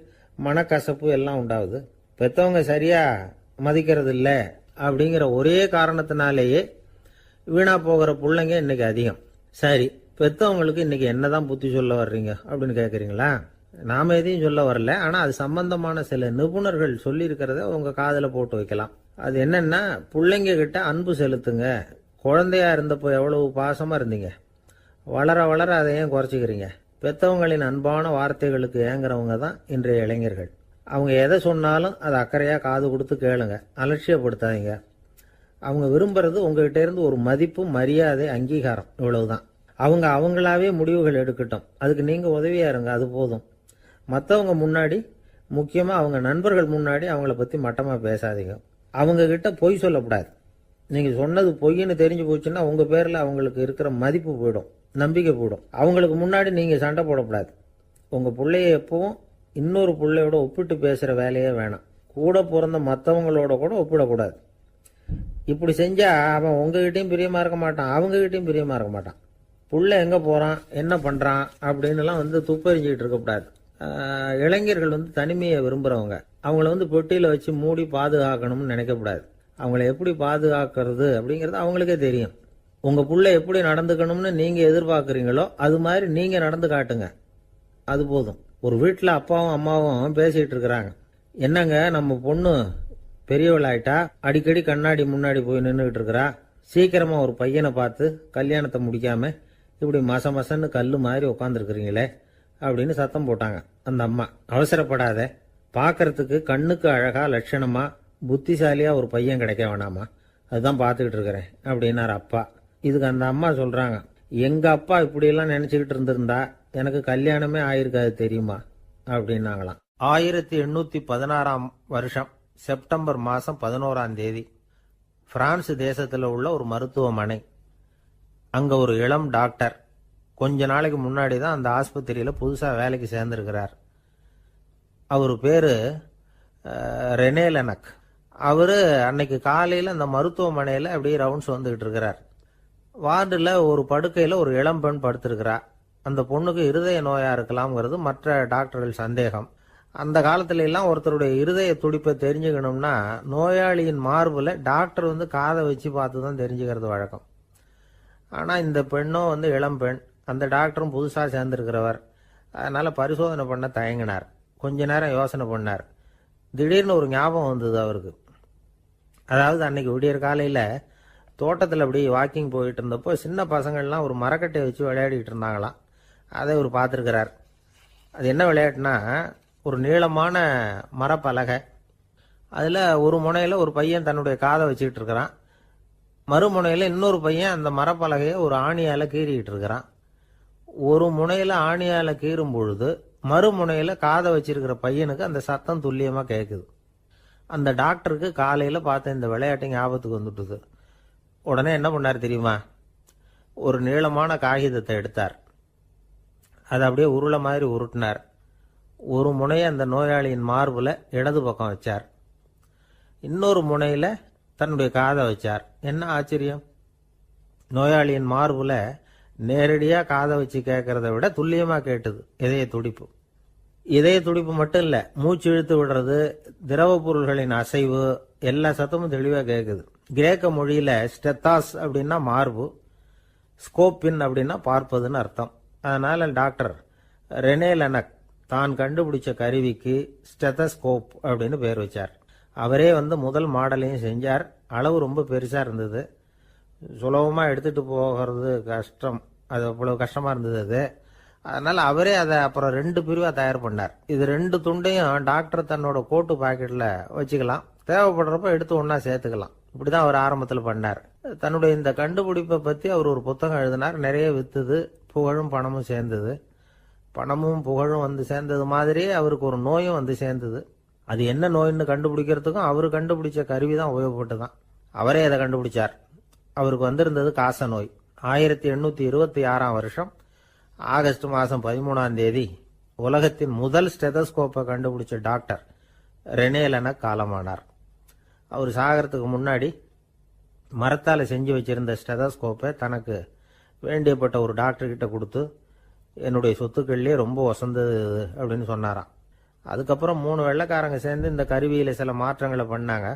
மனக்கசப்பு எல்லாம் உண்டாகுது. பெற்றவங்க சரியாக மதிக்கிறது இல்லை அப்படிங்கிற ஒரே காரணத்தினாலேயே வீணா போகிற பிள்ளைங்க இன்னைக்கு அதிகம். சரி, பெற்றவங்களுக்கு இன்னைக்கு என்னதான் புத்தி சொல்ல வர்றீங்க அப்படின்னு கேட்குறீங்களா? நாம எதையும் சொல்ல வரல. ஆனால் அது சம்பந்தமான சில நிபுணர்கள் சொல்லியிருக்கிறத உங்கள் காதில் போட்டு வைக்கலாம். அது என்னன்னா, பிள்ளைங்க கிட்ட அன்பு செலுத்துங்க. குழந்தையா இருந்தப்போ எவ்வளவு பாசமாக இருந்தீங்க, வளர வளர அதை ஏன் குறைச்சிக்கிறீங்க? பெற்றவங்களின் அன்பான வார்த்தைகளுக்கு ஏங்குறவங்க தான் இன்றைய இளைஞர்கள். அவங்க எதை சொன்னாலும் அதை அக்கறையாக காது கொடுத்து கேளுங்க, அலட்சியப்படுத்தாதீங்க. அவங்க விரும்புறது உங்ககிட்ட இருந்து ஒரு மதிப்பு, மரியாதை, அங்கீகாரம், இவ்வளவுதான். அவங்க அவங்களாவே முடிவுகள் எடுக்கட்டும், அதுக்கு நீங்கள் உதவியா இருங்க, அது போதும். மற்றவங்க முன்னாடி, முக்கியமாக அவங்க நண்பர்கள் முன்னாடி அவங்கள பற்றி மட்டமாக பேசாதீங்க. அவங்க கிட்ட பொய் சொல்லக்கூடாது. நீங்கள் சொன்னது பொய்ன்னு தெரிஞ்சு போச்சுன்னா உங்கள் பேரில் அவங்களுக்கு இருக்கிற மதிப்பு போயிடும், நம்பிக்கை போயிடும். அவங்களுக்கு முன்னாடி நீங்கள் சண்டை போடக்கூடாது. உங்கள் பிள்ளைய எப்பவும் இன்னொரு பிள்ளையோட ஒப்பிட்டு பேசுகிற வேலையே வேணாம். கூட பிறந்த மற்றவங்களோட கூட ஒப்பிடக்கூடாது. இப்படி செஞ்சால் அவன் உங்ககிட்டையும் பிரியமாக இருக்க மாட்டான், அவங்ககிட்டையும் பிரியமாக இருக்க மாட்டான். புள்ள எங்கே போகிறான், என்ன பண்ணுறான் அப்படின்னுலாம் துப்பறிஞ்சிக்கிட்டு இருக்கக்கூடாது. இளைஞர்கள் தனிமையை விரும்புகிறவங்க. அவங்கள பெட்டியில் வச்சு மூடி பாதுகாக்கணும்னு நினைக்கக்கூடாது. அவங்கள எப்படி பாதுகாக்கிறது அப்படிங்கிறது அவங்களுக்கே தெரியும். உங்கள் புள்ள எப்படி நடந்துக்கணும்னு நீங்கள் எதிர்பார்க்குறீங்களோ அது மாதிரி நீங்கள் நடந்து காட்டுங்க, அது போதும். ஒரு வீட்டில் அப்பாவும் அம்மாவும் பேசிகிட்டு இருக்கிறாங்க. என்னங்க, நம்ம பொண்ணு பெரியவளாயிட்டா, அடிக்கடி கண்ணாடி முன்னாடி போய் நின்றுக்கிட்டு இருக்கிறா, சீக்கிரமாக ஒரு பையனை பார்த்து கல்யாணத்தை முடிக்காம இப்படி மசன்னு கல் மாதிரி உட்காந்துருக்குறீங்களே அப்படின்னு சத்தம் போட்டாங்க. அந்த அம்மா, அவசரப்படாத, பார்க்கறதுக்கு கண்ணுக்கு அழகா லட்சணமா புத்திசாலியா ஒரு பையன் கிடைக்க வேணாமா, அதுதான் பார்த்துக்கிட்டு இருக்கிறேன் அப்படின்னாரு அப்பா. இதுக்கு அந்த அம்மா சொல்றாங்க, எங்க அப்பா இப்படியெல்லாம் நினைச்சுக்கிட்டு இருந்திருந்தா எனக்கு கல்யாணமே ஆயிருக்காது தெரியுமா அப்படின்னாங்களாம். 1816 வருஷம் செப்டம்பர் மாதம் 11ஆம் தேதி பிரான்ஸ் தேசத்தில் உள்ள ஒரு மருத்துவமனை. அங்கே ஒரு இளம் டாக்டர் கொஞ்ச நாளைக்கு முன்னாடி தான் அந்த ஆஸ்பத்திரியில் புதுசாக வேலைக்கு சேர்ந்துருக்கிறார். அவர் பேர் ரெனே லெனக். அவர் அன்னைக்கு காலையில் அந்த மருத்துவமனையில் அப்படியே ரவுண்ட்ஸ் வந்துக்கிட்டு இருக்கிறார். வார்டில் ஒரு படுக்கையில் ஒரு இளம் பெண் படுத்திருக்கிறா. அந்த பொண்ணுக்கு இருதய நோயாக இருக்கலாம்ங்கிறது மற்ற டாக்டர்கள் சந்தேகம். அந்த காலத்துல எல்லாம் ஒருத்தருடைய இருதய துடிப்பை தெரிஞ்சுக்கணும்னா நோயாளியின் மார்பில் டாக்டர் காதை வச்சு பார்த்து தான் தெரிஞ்சுக்கிறது வழக்கம். ஆனால் இந்த பெண்ணும் இளம் பெண், அந்த டாக்டரும் புதுசாக சேர்ந்துருக்கிறவர். அதனால் பரிசோதனை பண்ண தயங்கினார். கொஞ்ச நேரம் யோசனை பண்ணார். திடீர்னு ஒரு ஞாபகம் வந்தது அவருக்கு. அதாவது அன்னைக்கு விடியற் காலையில் தோட்டத்தில் அப்படி வாக்கிங் போயிட்டு இருந்தப்போ சின்ன பசங்கள்லாம் ஒரு மரக்கட்டையை வச்சு விளையாடிட்டு இருந்தாங்களாம். அதை அவர் பார்த்துருக்கிறார். அது என்ன விளையாட்டுனா, ஒரு நீளமான மரப்பலகை, அதில் ஒரு முனையில் ஒரு பையன் தன்னுடைய காதை வச்சுக்கிட்டு இருக்கிறான், மறுமுனையில் இன்னொரு பையன் அந்த மரப்பலகையை ஒரு ஆணியால் கீறிக்கிட்டு இருக்கிறான். ஒரு முனையில் ஆணியால் கீறும் பொழுது மறுமுனையில் காதை வச்சிருக்கிற பையனுக்கு அந்த சத்தம் துல்லியமாக கேட்குது. அந்த டாக்டருக்கு காலையில் பார்த்த இந்த விளையாட்டு ஞாபகத்துக்கு வந்துட்டுது. உடனே என்ன பண்ணார் தெரியுமா? ஒரு நீளமான காகிதத்தை எடுத்தார். அதை அப்படியே உருளை மாதிரி உருட்டினார். ஒரு முனையை அந்த நோயாளியின் மார்பில் இடது பக்கம் வச்சார், இன்னொரு முனையில் தன்னுடைய காதை வச்சார். என்ன ஆச்சரியம்! நோயாளியின் மார்பில் நேரடியாக காதை வச்சு கேட்கறத விட துல்லியமாக கேட்டுது இதய துடிப்பு. இதய துடிப்பு மட்டும் இல்லை, மூச்சு இழுத்து விடுறது, திரவ பொருள்களின் அசைவு, எல்லா சத்தமும் தெளிவாக கேட்குது. கிரேக்க மொழியில் ஸ்டெத்தாஸ் அப்படின்னா மார்பு, ஸ்கோப்பின் அப்படின்னா பார்ப்பதுன்னு அர்த்தம். அதனால டாக்டர் ரெனே லெனக் தான் கண்டுபிடிச்ச கருவிக்கு ஸ்டெத்தஸ்கோப் அப்படின்னு பேர் வச்சார். அவரே முதல் மாடலையும் செஞ்சார். அளவு ரொம்ப பெருசாக இருந்தது, சுலபமாக எடுத்துகிட்டு போகிறது கஷ்டம், அது அவ்வளோ கஷ்டமாக இருந்தது அது. அதனால் அவரே அதை அப்புறம் 2 பிரிவாக தயார் பண்ணார். இது 2 துண்டையும் டாக்டர் தன்னோட கோட்டு பாக்கெட்டில் வச்சுக்கலாம், தேவைப்படுறப்ப எடுத்து ஒன்றா சேர்த்துக்கலாம். இப்படி தான் அவர் ஆரம்பத்தில் பண்ணார். தன்னுடைய இந்த கண்டுபிடிப்பை பற்றி அவர் ஒரு புத்தகம் எழுதினார். நிறைய விற்றுது, புகழும் பணமும் சேர்ந்தது. பணமும் புகழும் சேர்ந்தது மாதிரியே அவருக்கு ஒரு நோயும் சேர்ந்தது. அது என்ன நோயின்னு கண்டுபிடிக்கிறதுக்கும் அவர் கண்டுபிடிச்ச கருவி தான் உபயோகப்பட்டு தான். அவரே அதை கண்டுபிடிச்சார். அவருக்கு வந்திருந்தது காச நோய். 1826 வருஷம் ஆகஸ்ட் மாதம் 13ஆம் தேதி உலகத்தின் முதல் ஸ்டெதஸ்கோப்பை கண்டுபிடிச்ச டாக்டர் ரெனே லெனக் காலமானார். அவர் சாகிறதுக்கு முன்னாடி மரத்தால் செஞ்சு வச்சிருந்த ஸ்டெதஸ்கோப்பை தனக்கு வேண்டியப்பட்ட ஒரு டாக்டர்கிட்ட கொடுத்து, என்னுடைய சொத்துக்கள்லேயே ரொம்ப வசந்தது அப்படின்னு சொன்னாராம். அதுக்கப்புறம் 3 வெள்ளைக்காரங்க சேர்ந்து இந்த கருவியில் சில மாற்றங்களை பண்ணாங்க.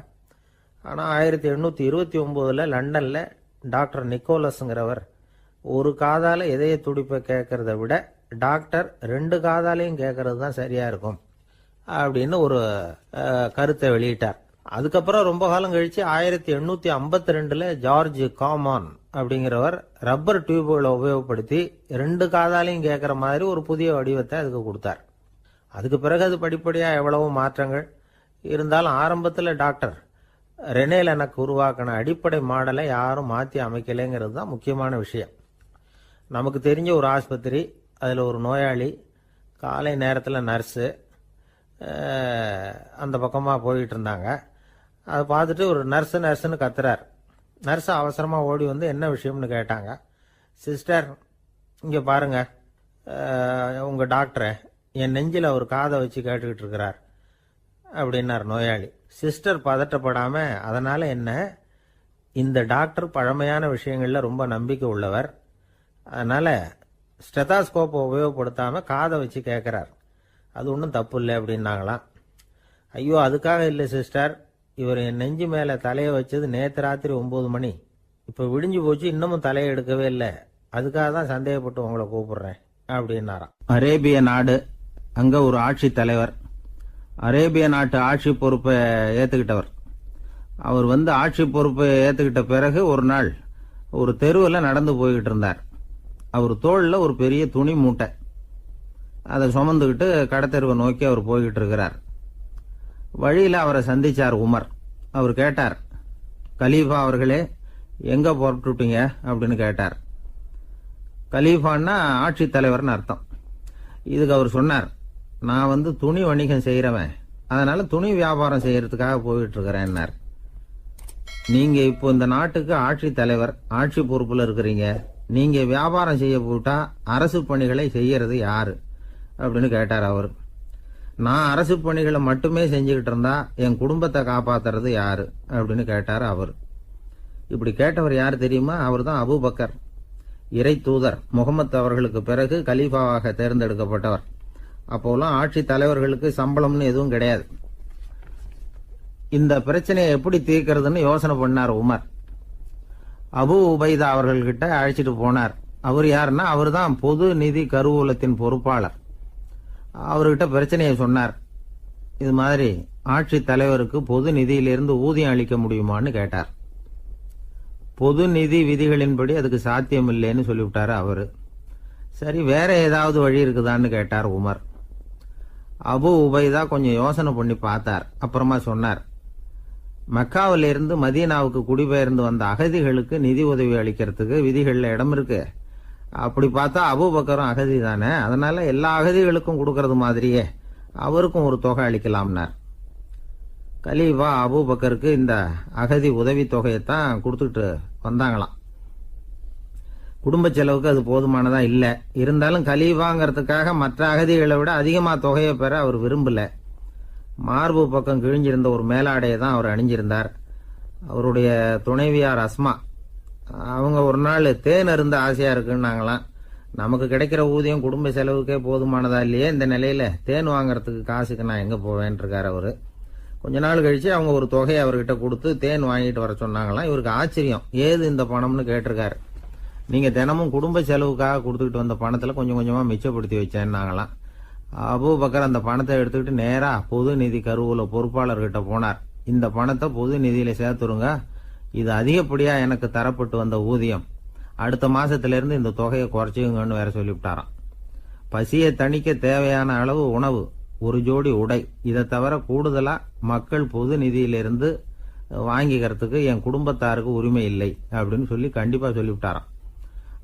ஆனால் 1829 லண்டனில் டாக்டர் நிக்கோலஸுங்கிறவர் ஒரு காதால் இதய துடிப்பை கேட்கறத விட டாக்டர் 2 காதாலையும் கேட்கறது தான் சரியா இருக்கும் அப்படின்னு ஒரு கருத்தை வெளியிட்டார். அதுக்கப்புறம் ரொம்ப காலம் கழிச்சு 1852 ஜார்ஜ் காமான் அப்படிங்கிறவர் ரப்பர் டியூப்களை உபயோகப்படுத்தி 2 காதாலையும் கேட்கற மாதிரி ஒரு புதிய வடிவத்தை அதுக்கு கொடுத்தார். அதுக்கு பிறகு அது படிப்படியா எவ்வளவோ மாற்றங்கள் இருந்தாலும் ஆரம்பத்தில் டாக்டர் ரெனே லெனக் உருவாக்கின அடிப்படை மாடலை யாரும் மாற்றி அமைக்கலைங்கிறது தான் முக்கியமான விஷயம். நமக்கு தெரிஞ்ச ஒரு ஆஸ்பத்திரி, அதில் ஒரு நோயாளி, காலை நேரத்தில் நர்ஸு அந்த பக்கமாக போயிட்டு இருந்தாங்க. அதை பார்த்துட்டு ஒரு நர்ஸுன்னு கத்துறார். நர்ஸு அவசரமாக ஓடி வந்து என்ன விஷயம்னு கேட்டாங்க. சிஸ்டர், இங்கே பாருங்க, உங்கள் டாக்டரை என் நெஞ்சில் ஒரு காதை வச்சு கேட்டுக்கிட்டு இருக்கிறார் அப்படின்னார் நோயாளி. சிஸ்டர் பதட்டப்படாம, அதனால என்ன, இந்த டாக்டர் பழமையான விஷயங்கள்ல ரொம்ப நம்பிக்கை உள்ளவர், அதனால ஸ்டெதாஸ்கோப்பை உபயோகப்படுத்தாம காதை வச்சு கேட்கிறார், அது ஒன்றும் தப்பு இல்லை அப்படின்னாங்களாம். ஐயோ, அதுக்காக இல்லை சிஸ்டர், இவர் என் நெஞ்சு மேல தலையை வச்சது நேற்று ராத்திரி 9 மணி, இப்போ விடிஞ்சு போச்சு, இன்னமும் தலையை எடுக்கவே இல்லை, அதுக்காக தான் சந்தேகப்பட்டு உங்களை கூப்பிடுறேன் அப்படின்னாராம். அரேபிய நாடு, அங்க ஒரு ஆட்சி தலைவர், அரேபிய நாட்டு ஆட்சி பொறுப்பை ஏத்துக்கிட்டவர். அவர் வந்து ஆட்சி பொறுப்பை ஏத்துக்கிட்ட பிறகு ஒரு நாள் ஒரு தெருவில் நடந்து போய்கிட்டு இருந்தார். அவர் தோளில் ஒரு பெரிய துணி மூட்டை, அதை சுமந்துக்கிட்டு கடத்தெருவை நோக்கி அவர் போய்கிட்டு இருக்கிறார். வழியில் அவரை சந்திச்சார் உமர். அவர் கேட்டார், கலீஃபா அவர்களே, எங்க புறப்பட்டுட்டீங்க அப்படின்னு கேட்டார். கலீஃபான்னா ஆட்சி தலைவர்னு அர்த்தம். இதுக்கு அவர் சொன்னார், நான் வந்து துணி வணிகம் செய்யறவன், அதனால துணி வியாபாரம் செய்யறதுக்காக போயிட்டு இருக்கிறேன்னார். நீங்க இப்போ இந்த நாட்டுக்கு ஆட்சி தலைவர், ஆட்சி பொறுப்புல இருக்கிறீங்க, நீங்க வியாபாரம் செய்ய போட்டா அரசு பணிகளை செய்யறது யாரு அப்படின்னு கேட்டார் அவர். நான் அரசு பணிகளை மட்டுமே செஞ்சுக்கிட்டு இருந்தா என் குடும்பத்தை காப்பாத்துறது யாரு அப்படின்னு கேட்டார் அவர். இப்படி கேட்டவர் யார் தெரியுமா? அவர் தான் அபூபக்கர், இறை தூதர் முகமது அவர்களுக்கு பிறகு கலீஃபாவாக தேர்ந்தெடுக்கப்பட்டவர். அப்போலாம் ஆட்சி தலைவர்களுக்கு சம்பளம்னு எதுவும் கிடையாது. இந்த பிரச்சனையை எப்படி தீர்க்கிறதுன்னு யோசனை பண்ணார் உமர். அபு உபைதா அவர்கள்கிட்ட அழைச்சிட்டு போனார். அவர் யாருன்னா, அவர் தான் பொது நிதி கருவூலத்தின் பொறுப்பாளர். அவர்கிட்ட பிரச்சனையை சொன்னார். இது மாதிரி ஆட்சி தலைவருக்கு பொது நிதியிலிருந்து ஊதியம் அளிக்க முடியுமான்னு கேட்டார். பொது நிதி விதிகளின்படி அதுக்கு சாத்தியம் இல்லைன்னு சொல்லிவிட்டாரு அவரு. சரி, வேற ஏதாவது வழி இருக்குதான்னு கேட்டார் உமர். அபு உபைதா கொஞ்சம் யோசனை பண்ணி பார்த்தார். அப்புறமா சொன்னார், மக்காவிலிருந்து மதீனாவுக்கு குடிபெயர்ந்து வந்த அகதிகளுக்கு நிதி உதவி அளிக்கிறதுக்கு விதிகள்ல இடம் இருக்கு. அப்படி பார்த்தா அபூபக்கரும் அகதி தானே, அதனால எல்லா அகதிகளுக்கும் கொடுக்கறது மாதிரியே அவருக்கும் ஒரு தொகை அளிக்கலாம்னார். கலீஃபா அபூபக்கருக்கு இந்த அகதி உதவி தொகையைத்தான் கொடுத்துட்டு வந்தாங்களாம். குடும்ப செலவுக்கு அது போதுமானதா இல்ல. இருந்தாலும் கலீஃபாங்கிறதுக்காக மற்ற அகதிகளை விட அதிகமா தொகையை பெற அவர் விரும்பல. மார்பு பக்கம் கிழிஞ்சிருந்த ஒரு மேலாடையை தான் அவர் அணிஞ்சிருந்தார். அவருடைய துணைவியார் அஸ்மா, அவங்க ஒரு நாள் தேன் அருந்த ஆசையா இருக்குன்னாங்களாம். நமக்கு கிடைக்கிற ஊதியம் குடும்ப செலவுக்கே போதுமானதா இல்லையே, இந்த நிலையில தேன் வாங்கறதுக்கு காசுக்கு நான் எங்க போவேன் இருக்காரு அவரு. கொஞ்ச நாள் கழிச்சு அவங்க ஒரு தொகையை அவர்கிட்ட கொடுத்து தேன் வாங்கிட்டு வர சொன்னாங்களாம். இவருக்கு ஆச்சரியம், ஏது இந்த பணம்னு கேட்டிருக்காரு. நீங்க தினமும் குடும்ப செலவுக்காக கொடுத்துக்கிட்டு வந்த பணத்துல கொஞ்சம் கொஞ்சமா மிச்சப்படுத்தி வச்சேன்னாங்களாம். அபூபக்கர் அந்த பணத்தை எடுத்துக்கிட்டு நேரா பொது நிதி கருவூல பொறுப்பாளர்கிட்ட போனார். இந்த பணத்தை பொது நிதியில சேர்த்துருங்க, இது அதிகப்படியா எனக்கு தரப்பட்டு வந்த ஊதியம், அடுத்த மாசத்துல இருந்து இந்த தொகையை குறைச்சிங்கன்னு வேற சொல்லிவிட்டாராம். பசியை தணிக்க தேவையான அளவு உணவு, ஒரு ஜோடி உடை, இதை தவிர கூடுதலா மக்கள் பொது நிதியிலிருந்து வாங்கிக்கிறதுக்கு என் குடும்பத்தாருக்கு உரிமை இல்லை அப்படின்னு சொல்லி கண்டிப்பா சொல்லிவிட்டாராம்.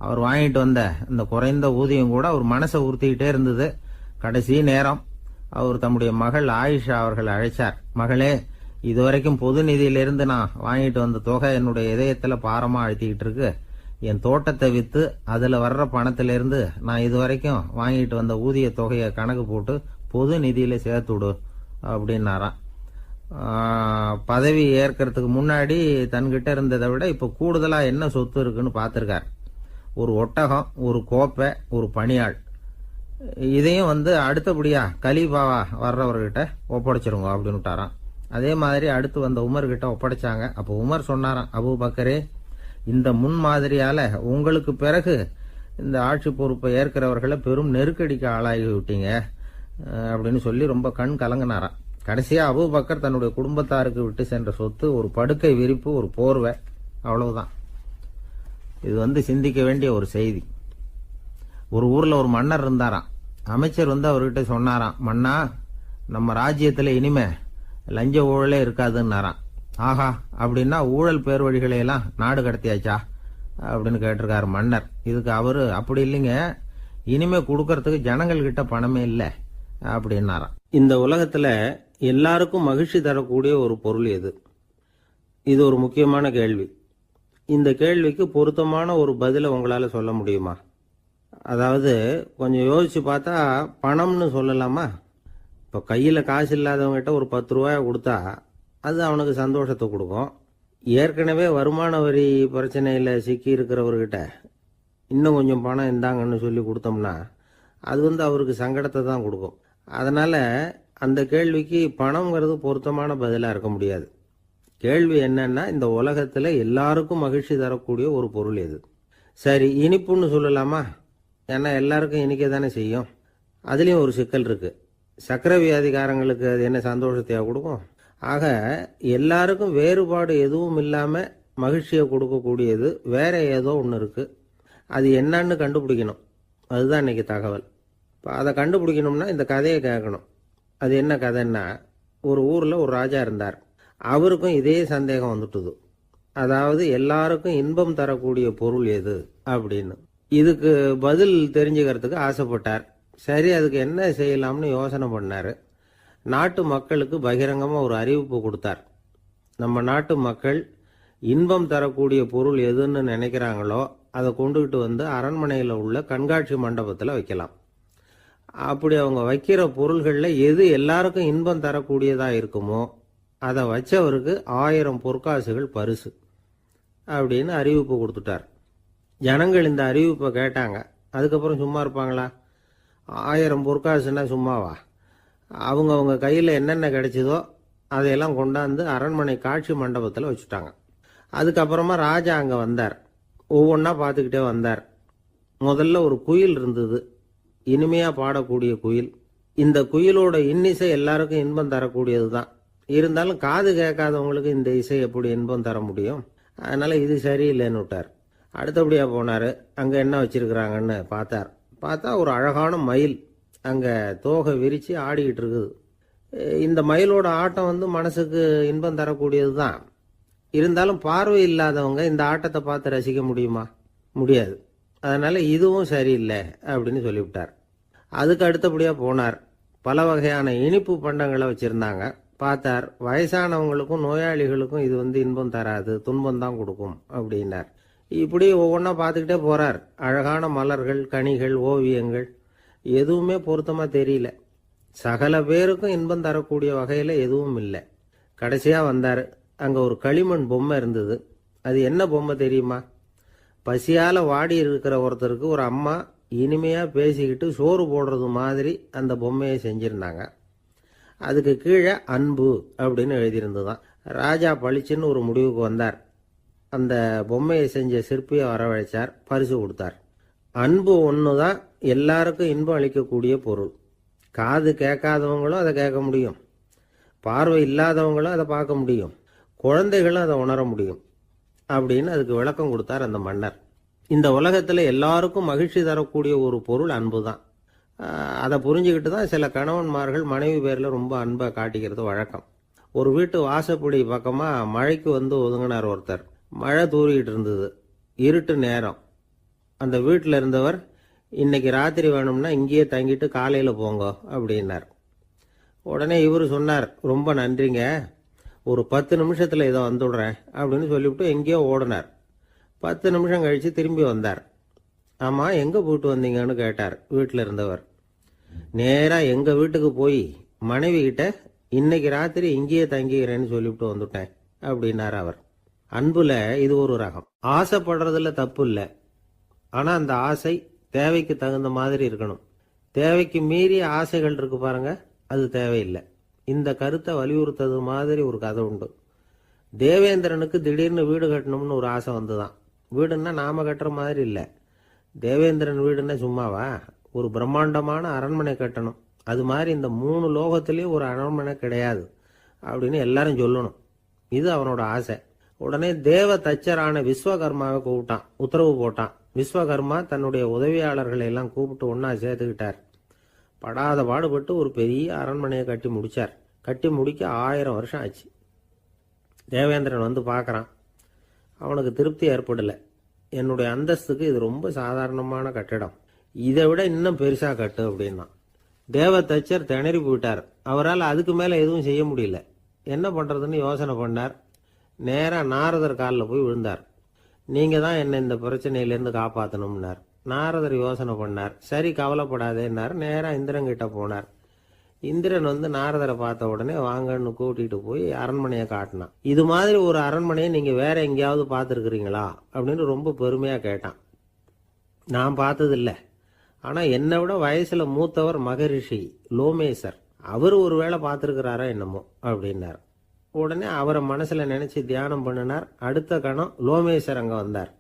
அவர் வாங்கிட்டு வந்த இந்த குறைந்த ஊதியம் கூட அவர் மனசை உறுத்திக்கிட்டே இருந்தது. கடைசி நேரம் அவர் தம்முடைய மகள் ஆயிஷா அவர்கள் அழைச்சார். மகளே, இதுவரைக்கும் பொது நிதியிலிருந்து நான் வாங்கிட்டு வந்த தொகை என்னுடைய இதயத்துல பாரமா அழுத்திக்கிட்டு இருக்கு, என் தோட்டத்தை விற்று அதில் வர்ற பணத்திலிருந்து நான் இதுவரைக்கும் வாங்கிட்டு வந்த ஊதிய தொகையை கணக்கு போட்டு பொது நிதியில் சேர்த்து விடு அப்படின்னாராம். பதவி ஏற்கிறதுக்கு முன்னாடி தன்கிட்ட இருந்ததை விட இப்போ கூடுதலாக என்ன சொத்து இருக்குன்னு பார்த்துருக்கார். ஒரு ஒட்டகம், ஒரு கோப்பை, ஒரு பணியாள். இதையும் அடுத்தபடியா கலீஃபாவா வர்றவர்கிட்ட ஒப்படைச்சிருங்க அப்படின்னு விட்டாராம். அதே மாதிரி அடுத்து வந்த உமர்கிட்ட ஒப்படைச்சாங்க. அப்போ உமர் சொன்னாராம், அபூபக்கரே, இந்த முன்மாதிரியால உங்களுக்கு பிறகு இந்த ஆட்சி பொறுப்பை ஏற்கிறவர்களை பெரும் நெருக்கடிக்கு ஆளாகி விட்டீங்க அப்படின்னு சொல்லி ரொம்ப கண் கலங்கினாராம். கடைசியா அபூபக்கர் தன்னுடைய குடும்பத்தாருக்கு விட்டு சென்ற சொத்து ஒரு படுக்கை விரிப்பு, ஒரு போர்வை, அவ்வளவுதான். இது சிந்திக்க வேண்டிய ஒரு செய்தி. ஒரு ஊர்ல ஒரு மன்னர் இருந்தாராம். அமைச்சர் அவர்கிட்ட சொன்னாராம், மன்னா, நம்ம ராஜ்யத்துல இனிமே லஞ்ச ஊழலே இருக்காதுன்னாராம். ஆஹா, அப்படின்னா ஊழல் பேர் வழிகளை எல்லாம் நாடு கடத்தியாச்சா அப்படின்னு கேட்டிருக்காரு மன்னர். இதுக்கு அவரு, அப்படி இல்லைங்க, இனிமே கொடுக்கறதுக்கு ஜனங்கள் கிட்ட பணமே இல்லை அப்படின்னாராம். இந்த உலகத்துல எல்லாருக்கும் மகிழ்ச்சி தரக்கூடிய ஒரு பொருள் எது? இது ஒரு முக்கியமான கேள்வி. இந்த கேள்விக்கு பொருத்தமான ஒரு பதிலை உங்களால சொல்ல முடியுமா? அதாவது கொஞ்சம் யோசிச்சு பார்த்தா பணம்னு சொல்லலாமா? இப்போ கையில் காசு இல்லாதவங்ககிட்ட ஒரு 10 ரூபாய் கொடுத்தா அது அவனுக்கு சந்தோஷத்தை கொடுக்கும். ஏற்கனவே வருமான வரி பிரச்சனையில் சிக்கி இருக்கிறவர்கிட்ட இன்னும் கொஞ்சம் பணம் இந்தாங்கன்னு சொல்லி கொடுத்தோம்னா அது அவருக்கு சங்கடத்தை தான் கொடுக்கும். அதனால அந்த கேள்விக்கு பணம்ங்கிறது பொருத்தமான பதிலாக இருக்க முடியாது. கேள்வி என்னன்னா, இந்த உலகத்தில் எல்லாருக்கும் மகிழ்ச்சி தரக்கூடிய ஒரு பொருள் எது? சரி, இனிப்புன்னு சொல்லலாமா? ஏன்னா எல்லாருக்கும் இனிக்க தானே செய்யும். அதுலேயும் ஒரு சிக்கல் இருக்கு. சக்கரை வியாதிகாரங்களுக்கு அது என்ன சந்தோஷத்தையாக கொடுக்கும்? ஆக எல்லாருக்கும் வேறுபாடு எதுவும் இல்லாமல் மகிழ்ச்சியை கொடுக்கக்கூடியது வேற ஏதோ ஒன்று இருக்கு. அது என்னன்னு கண்டுபிடிக்கணும். அதுதான் இன்னைக்கு தகவல். இப்போ அதை கண்டுபிடிக்கணும்னா இந்த கதையை கேட்கணும். அது என்ன கதைன்னா, ஒரு ஊரில் ஒரு ராஜா இருந்தார். அவருக்கும் இதே சந்தேகம் வந்துட்டுது. அதாவது எல்லாருக்கும் இன்பம் தரக்கூடிய பொருள் எது அப்படின்னு. இதுக்கு பதில் தெரிஞ்சுக்கிறதுக்கு ஆசைப்பட்டார். சரி, அதுக்கு என்ன செய்யலாம்னு யோசனை பண்ணார். நாட்டு மக்களுக்கு பகிரங்கமாக ஒரு அறிவிப்பு கொடுத்தார். நம்ம நாட்டு மக்கள் இன்பம் தரக்கூடிய பொருள் எதுன்னு நினைக்கிறாங்களோ அதை கொண்டுகிட்டு அரண்மனையில் உள்ள கண்காட்சி மண்டபத்தில் வைக்கலாம். அப்படி அவங்க வைக்கிற பொருள்களில் எது எல்லாருக்கும் இன்பம் தரக்கூடியதாக இருக்குமோ அதை வச்சவருக்கு 1000 பொற்காசுகள் பரிசு அப்படின்னு அறிவிப்பு கொடுத்துட்டார். ஜனங்கள் இந்த அறிவிப்பை கேட்டாங்க. அதுக்கப்புறம் சும்மா இருப்பாங்களா? 1000 பொற்காசுன்னா சும்மாவா? அவங்க கையில் என்னென்ன கிடைச்சதோ அதையெல்லாம் கொண்டாந்து அரண்மனை காட்சி மண்டபத்தில் வச்சுட்டாங்க. அதுக்கப்புறமா ராஜா அங்கே வந்தார். ஒவ்வொன்றா பார்த்துக்கிட்டே வந்தார். முதல்ல ஒரு குயில் இருந்தது, இனிமையாக பாடக்கூடிய குயில். இந்த குயிலோட இன்னிசை எல்லாருக்கும் இன்பம் தரக்கூடியது தான். இருந்தாலும் காது கேட்காதவங்களுக்கு இந்த இசை எப்படி இன்பம் தர முடியும்? அதனால இது சரியில்லைன்னு விட்டார். அடுத்தபடியாக போனார். அங்கே என்ன வச்சிருக்கிறாங்கன்னு பார்த்தார். பார்த்தா ஒரு அழகான மயில் அங்கே தோகை விரித்து ஆடிக்கிட்டு இருக்குது. இந்த மயிலோட ஆட்டம் மனசுக்கு இன்பம் தரக்கூடியது தான். இருந்தாலும் பார்வை இல்லாதவங்க இந்த ஆட்டத்தை பார்த்து ரசிக்க முடியுமா? முடியாது. அதனால இதுவும் சரியில்லை அப்படின்னு சொல்லிவிட்டார். அதுக்கு அடுத்தபடியாக போனார். பல வகையான இனிப்பு பண்டங்களை வச்சுருந்தாங்க. பார்த்தார், வயசானவங்களுக்கும் நோயாளிகளுக்கும் இது இன்பம் தராது, துன்பம் தான் கொடுக்கும் அப்படின்னார். இப்படி ஒவ்வொன்றா பார்த்துக்கிட்டே போகிறார். அழகான மலர்கள், கனிகள், ஓவியங்கள் எதுவுமே பொருத்தமாக தெரியல. சகல பேருக்கும் இன்பம் தரக்கூடிய வகையில் எதுவும் இல்லை. கடைசியாக வந்தார். அங்கே ஒரு களிமண் பொம்மை இருந்தது. அது என்ன பொம்மை தெரியுமா? பசியால் வாடி இருக்கிற ஒருத்தருக்கு ஒரு அம்மா இனிமையாக பேசிக்கிட்டு சோறு போடுறது மாதிரி அந்த பொம்மையை செஞ்சுருந்தாங்க. அதுக்கு கீழே அன்பு அப்படின்னு எழுதியிருந்ததுதான். ராஜா பளிச்சுன்னு ஒரு முடிவுக்கு வந்தார். அந்த பொம்மையை செஞ்ச சிற்பியை வரவழைச்சார், பரிசு கொடுத்தார். அன்பு ஒன்று தான் எல்லாருக்கும் இன்பம் அளிக்கக்கூடிய பொருள். காது கேட்காதவங்களும் அதை கேட்க முடியும், பார்வை இல்லாதவங்களும் அதை பார்க்க முடியும், குழந்தைகளும் அதை உணர முடியும் அப்படின்னு அதுக்கு விளக்கம் கொடுத்தார் அந்த மன்னர். இந்த உலகத்தில் எல்லாருக்கும் மகிழ்ச்சி தரக்கூடிய ஒரு பொருள் அன்பு தான். அதை புரிஞ்சுக்கிட்டு தான் சில கணவன்மார்கள் மனைவி பேரில் ரொம்ப அன்பை காட்டிக்கிறது வழக்கம். ஒரு வீட்டு வாசப்படி பக்கமாக மழைக்கு ஒதுங்கினார் ஒருத்தர். மழை தூரிக்கிட்டு இருந்தது, இருட்டு நேரம். அந்த வீட்டில் இருந்தவர், இன்னைக்கு ராத்திரி வேணும்னா இங்கேயே தங்கிட்டு காலையில் போங்க அப்படின்னார். உடனே இவர் சொன்னார், ரொம்ப நன்றிங்க, ஒரு 10 நிமிஷத்தில் இதை வந்துடுறேன் அப்படின்னு சொல்லிவிட்டு எங்கேயோ ஓடினார். 10 நிமிஷம் கழித்து திரும்பி வந்தார். ஆமாம், எங்கே போயிட்டு வந்தீங்கன்னு கேட்டார் வீட்டில் இருந்தவர். நேராக எங்கள் வீட்டுக்கு போய் மனைவி கிட்ட இன்னைக்கு ராத்திரி இங்கேயே தங்கிக்கிறேன்னு சொல்லிவிட்டு வந்துட்டேன் அப்படின்னார் அவர். அன்புல இது ஒரு ரகம். ஆசைப்படுறதுல தப்பு இல்லை, ஆனால் அந்த ஆசை தேவைக்கு தகுந்த மாதிரி இருக்கணும். தேவைக்கு மீறிய ஆசைகள் இருக்கு பாருங்க, அது தேவையில்லை. இந்த கருத்தை வலியுறுத்தது மாதிரி ஒரு கதை உண்டு. தேவேந்திரனுக்கு திடீர்னு வீடு கட்டணும்னு ஒரு ஆசை வந்துதான். வீடுன்னா நாம கட்டுற மாதிரி இல்லை. தேவேந்திரன் வீடுன்னா சும்மாவா? ஒரு பிரம்மாண்டமான அரண்மனை கட்டணும். அது மாதிரி இந்த 3 லோகத்திலையும் ஒரு அரண்மனை கிடையாது அப்படின்னு எல்லாரும் சொல்லணும். இது அவனோட ஆசை. உடனே தேவ தச்சரான விஸ்வகர்மாவை கூப்பிட்டான், உத்தரவு போட்டான். விஸ்வகர்மா தன்னுடைய உதவியாளர்களை எல்லாம் கூப்பிட்டு ஒன்னா சேர்த்துக்கிட்டார். படாத பாடுபட்டு ஒரு பெரிய அரண்மனையை கட்டி முடிச்சார். கட்டி முடிக்க 1000 வருஷம் ஆச்சு. தேவேந்திரன் வந்து பார்க்குறான். அவனுக்கு திருப்தி ஏற்படலை. என்னுடைய அந்தஸ்துக்கு இது ரொம்ப சாதாரணமான கட்டிடம், இதை விட இன்னும் பெருசாக கட்டு அப்படின்னா. தேவ தச்சர் திணறி போயிட்டார். அவரால் அதுக்கு மேலே எதுவும் செய்ய முடியல. என்ன பண்ணுறதுன்னு யோசனை பண்ணார். நேராக நாரதர் காலில் போய் விழுந்தார். நீங்கள் தான் என்னை இந்த பிரச்சனையிலேருந்து காப்பாற்றணும்னார். நாரதர் யோசனை பண்ணார். சரி, கவலைப்படாதேன்னார். நேராக இந்திரன் கிட்ட போனார். இந்திரன் வந்து நாரதரை பார்த்த உடனே வாங்கன்னு கூட்டிகிட்டு போய் அரண்மனையை காட்டினான். இது மாதிரி ஒரு அரண்மனையை நீங்கள் வேற எங்கேயாவது பார்த்துருக்குறீங்களா அப்படின்னு ரொம்ப பெருமையாக கேட்டான். நான் பார்த்ததில்லை, ஆனால் என்னை விட வயசில் மூத்தவர் மகரிஷி லோமேசர், அவர் ஒரு வேளை பார்த்துருக்கிறாரா என்னமோ அப்படின்னார். உடனே அவரை மனசில் நினச்சி தியானம் பண்ணினார். அடுத்த கணம் லோமேசர் அங்கே வந்தார்.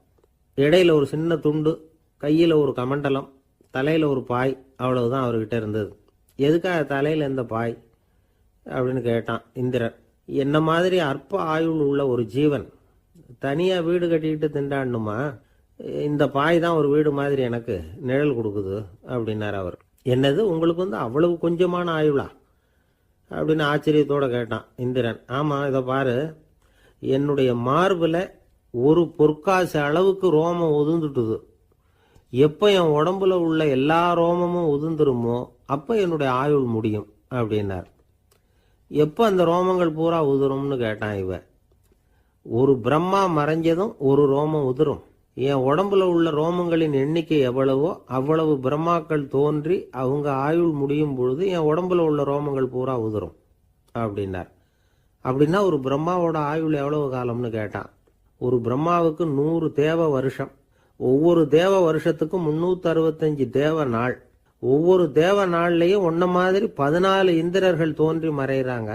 இடையில ஒரு சின்ன துண்டு, கையில் ஒரு கமண்டலம், தலையில் ஒரு பாய், அவ்வளவுதான் அவர்கிட்ட இருந்தது. எதுக்காக தலையில் எந்த பாய் அப்படின்னு கேட்டான் இந்திரன். என்ன மாதிரி அற்ப ஆயுள் உள்ள ஒரு ஜீவன் தனியாக வீடு கட்டிக்கிட்டு திண்டாடணுமா? இந்த பாய் தான் ஒரு வீடு மாதிரி எனக்கு நிழல் கொடுக்குது அப்படின்னார் அவர். என்னது, உங்களுக்கு வந்து அவ்வளவு கொஞ்சமான ஆயுளா அப்படின்னு ஆச்சரியத்தோடு கேட்டான் இந்திரன். ஆமாம், இதை பாரு, என்னுடைய மார்பில் ஒரு பொற்காசு அளவுக்கு ரோமம் உதிர்ந்துட்டுது. எப்போ என் உடம்புல உள்ள எல்லா ரோமமும் உதிர்ந்துருமோ அப்போ என்னுடைய ஆயுள் முடியும் அப்படின்னார். எப்போ அந்த ரோமங்கள் பூரா உதிரும்னு கேட்டான் இவன். ஒரு பிரம்மா மறைஞ்சதும் ஒரு ரோமம் உதிரும். என் உடம்புல உள்ள ரோமங்களின் எண்ணிக்கை எவ்வளவோ அவ்வளவு பிரம்மாக்கள் தோன்றி அவங்க ஆயுள் முடியும் பொழுது என் உடம்புல உள்ள ரோமங்கள் பூரா உதிரும் அப்படின்னார். அப்படின்னா ஒரு பிரம்மாவோட ஆயுள் எவ்வளவு காலம்னு கேட்டான். ஒரு பிரம்மாவுக்கு 100 தேவ வருஷம். ஒவ்வொரு தேவ வருஷத்துக்கும் 365 தேவ நாள். ஒவ்வொரு தேவ நாள்லையும் ஒன்ன மாதிரி 14 இந்திரர்கள் தோன்றி மறைகிறாங்க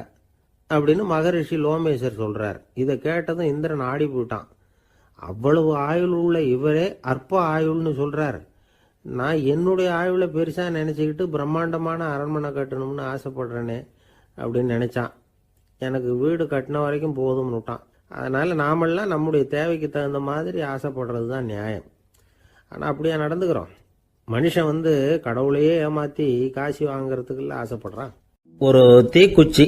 அப்படின்னு மகரிஷி லோமேசர் சொல்றார். இதை கேட்டதும் இந்திரன் ஆடி போயிட்டான். அவ்வளவு ஆயுள் உள்ள இவரே அற்ப ஆயுள்னு சொல்றார். நான் என்னுடைய ஆயுளை பெருசா நினைச்சுக்கிட்டு பிரம்மாண்டமான அரண்மனை கட்டணும்னு ஆசைப்படுறேனே அப்படின்னு நினைச்சான். எனக்கு வீடு கட்டின வரைக்கும் போதும்னு விட்டான். அதனால நாமெல்லாம் நம்முடைய தேவைக்கு தகுந்த மாதிரி ஆசைப்படுறது தான் நியாயம். ஆனால் அப்படியே நடந்துக்கிறோம். மனுஷன் வந்து கடவுளையே ஏமாத்தி காசு வாங்குறதுக்குள்ள ஆசைப்படுறான். ஒரு தீக்குச்சி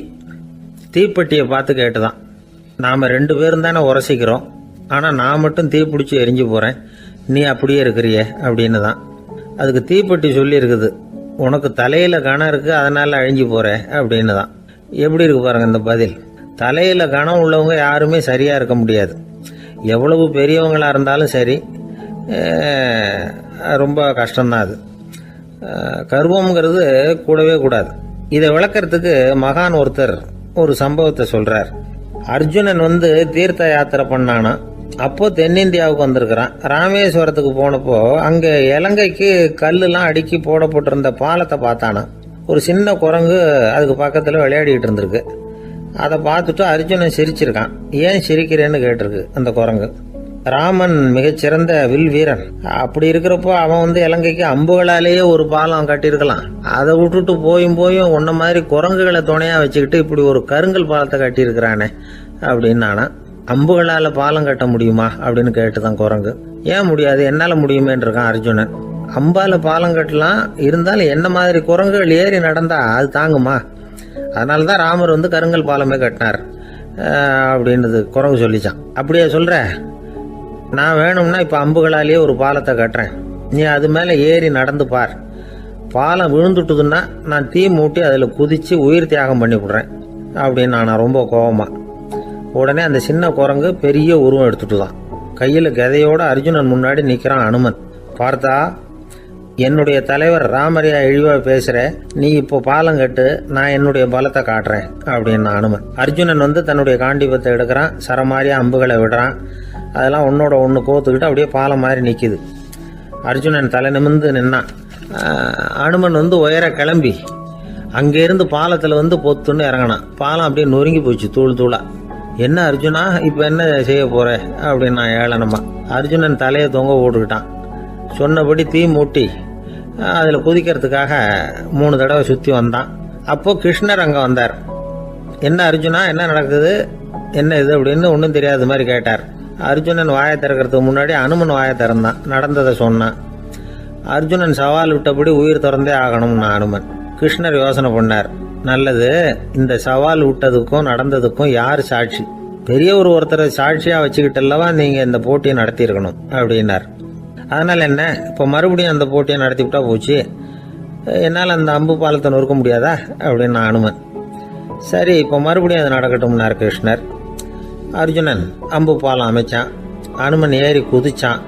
தீப்பெட்டியை பார்த்து கேட்டுதான், நாம 2 பேரும் தானே உரசிக்கிறோம், ஆனால் நான் மட்டும் தீ பிடிச்சி எரிஞ்சு போறேன், நீ அப்படியே இருக்கிறியே அப்படின்னு தான். அதுக்கு தீப்பெட்டி சொல்லி இருக்குது, உனக்கு தலையில கணம் இருக்கு அதனால அழிஞ்சு போற அப்படின்னு தான். எப்படி இருக்கு பாருங்க இந்த பதில். தலையில கணம் உள்ளவங்க யாருமே சரியா இருக்க முடியாது. எவ்வளவு பெரியவங்களா இருந்தாலும் சரி, ரொம்ப கஷ்டம்தான் அது. கர்வம்ங்கிறது கூடவே கூடாது. இதை விளக்கறதுக்கு மகான் ஒருத்தர் ஒரு சம்பவத்தை சொல்றார். அர்ஜுனன் வந்து தீர்த்த யாத்திரை பண்ணானா. அப்போ தென்னிந்தியாவுக்கு வந்திருக்கிறான். ராமேஸ்வரத்துக்கு போனப்போ அங்க இலங்கைக்கு கல்லுலாம் அடுக்கி போடப்பட்டிருந்த பாலத்தை பார்த்தானா. ஒரு சின்ன குரங்கு அதுக்கு பக்கத்துல விளையாடிட்டு இருந்திருக்கு. அதை பார்த்துட்டு அர்ஜுனன் சிரிச்சிருக்கான். ஏன் சிரிக்கிறேன்னு கேட்டிருக்கு அந்த குரங்கு. ராமன் மிகச்சிறந்த வில் வீரன். அப்படி இருக்கிறப்போ அவன் வந்து இலங்கைக்கு அம்புகளாலேயே ஒரு பாலம் கட்டியிருக்கலாம். அதை விட்டுட்டு போயும் உன்ன மாதிரி குரங்குகளை துணையா வச்சுக்கிட்டு இப்படி ஒரு கருங்கல் பாலத்தை கட்டியிருக்கிறானே அப்படின்னு நானா. அம்புகளால பாலம் கட்ட முடியுமா அப்படின்னு கேட்டுதான் குரங்கு. ஏன் முடியாது, என்னால முடியுமேன்னு இருக்கான் அர்ஜுனன். அம்பால பாலம் கட்டலாம், இருந்தாலும் என்ன மாதிரி குரங்குகள் ஏறி நடந்தா அது தாங்குமா? அதனாலதான் ராமர் வந்து கருங்கல் பாலமே கட்டினார் அப்படின்றது குரங்கு சொல்லிச்சான். அப்படியே சொல்ற, நான் வேணும்னா இப்ப அம்புகளாலேயே ஒரு பாலத்தை கட்டுறேன், நீ அது மேல ஏறி நடந்து பார். பாலம் விழுந்துட்டுதுன்னா நான் தீ மூட்டி அதுல குதிச்சு உயிர் தியாகம் பண்ணி விடுறேன் அப்படின்னு நான் ரொம்ப கோபமா. உடனே அந்த சின்ன குரங்கு பெரிய உருவம் எடுத்துட்டுதான். கையில் கதையோட அர்ஜுனன் முன்னாடி நிற்கிறான் அனுமன். பார்த்தா, என்னுடைய தலைவர் ராமரையா இழிவா பேசுற, நீ இப்போ பாலம் கட்டு, நான் என்னுடைய பலத்தை காட்டுறேன் அப்படின்னா அனுமன். அர்ஜுனன் தன்னுடைய காண்டிபத்தை எடுக்கிறான், சரமாரியா அம்புகளை விடுறான். அதெல்லாம் ஒன்னோட ஒன்று கோத்துக்கிட்டு அப்படியே பாலம் மாதிரி நிற்கிது. அர்ஜுனன் தலை நிமிர்ந்து நின்னான். அனுமன் உயர கிளம்பி அங்கேருந்து பாலத்தில் பொத்துன்னு இறங்கினான். பாலம் அப்படியே நொறுங்கி போச்சு தூள் தூளா. என்ன அர்ஜுனா, இப்போ என்ன செய்ய போற அப்படின்னா ஏளனமா. அர்ஜுனன் தலையை தொங்க போட்டுக்கிட்டான். சொன்னபடி தீ மூட்டி அதில் குதிக்கிறதுக்காக 3 தடவை சுற்றி வந்தான். அப்போ கிருஷ்ணர் அங்கே வந்தார். என்ன அர்ஜுனா, என்ன நடக்குது, என்ன இது அப்படின்னு ஒன்றும் தெரியாத மாதிரி கேட்டார். அர்ஜுனன் வாயை திறக்கிறதுக்கு முன்னாடி அனுமன் வாயை திறந்தான், நடந்ததை சொன்னான். அர்ஜுனன் சவால் விட்டபடி உயிர் திறந்தே ஆகணும்னு அனுமன். கிருஷ்ணர் யோசனை பண்ணார். நல்லது, இந்த சவால் விட்டதுக்கும் நடந்ததுக்கும் யார் சாட்சி? பெரியவர் ஒருத்தரை சாட்சியாக வச்சுக்கிட்டல்லவா நீங்கள் இந்த போட்டியை நடத்தியிருக்கணும் அப்படின்னார். அதனால் என்ன, இப்போ மறுபடியும் அந்த போட்டியை நடத்திவிட்டா போச்சு, என்னால் அந்த அம்பு பாலத்தை நொறுக்க முடியாதா அப்படின்னா அனுமன். சரி, இப்போ மறுபடியும் அது நடக்கட்டும்னார் கிருஷ்ணர். அர்ஜுனன் அம்பு பாலம் அமைச்சான். அனுமன் ஏறி குதிச்சான்.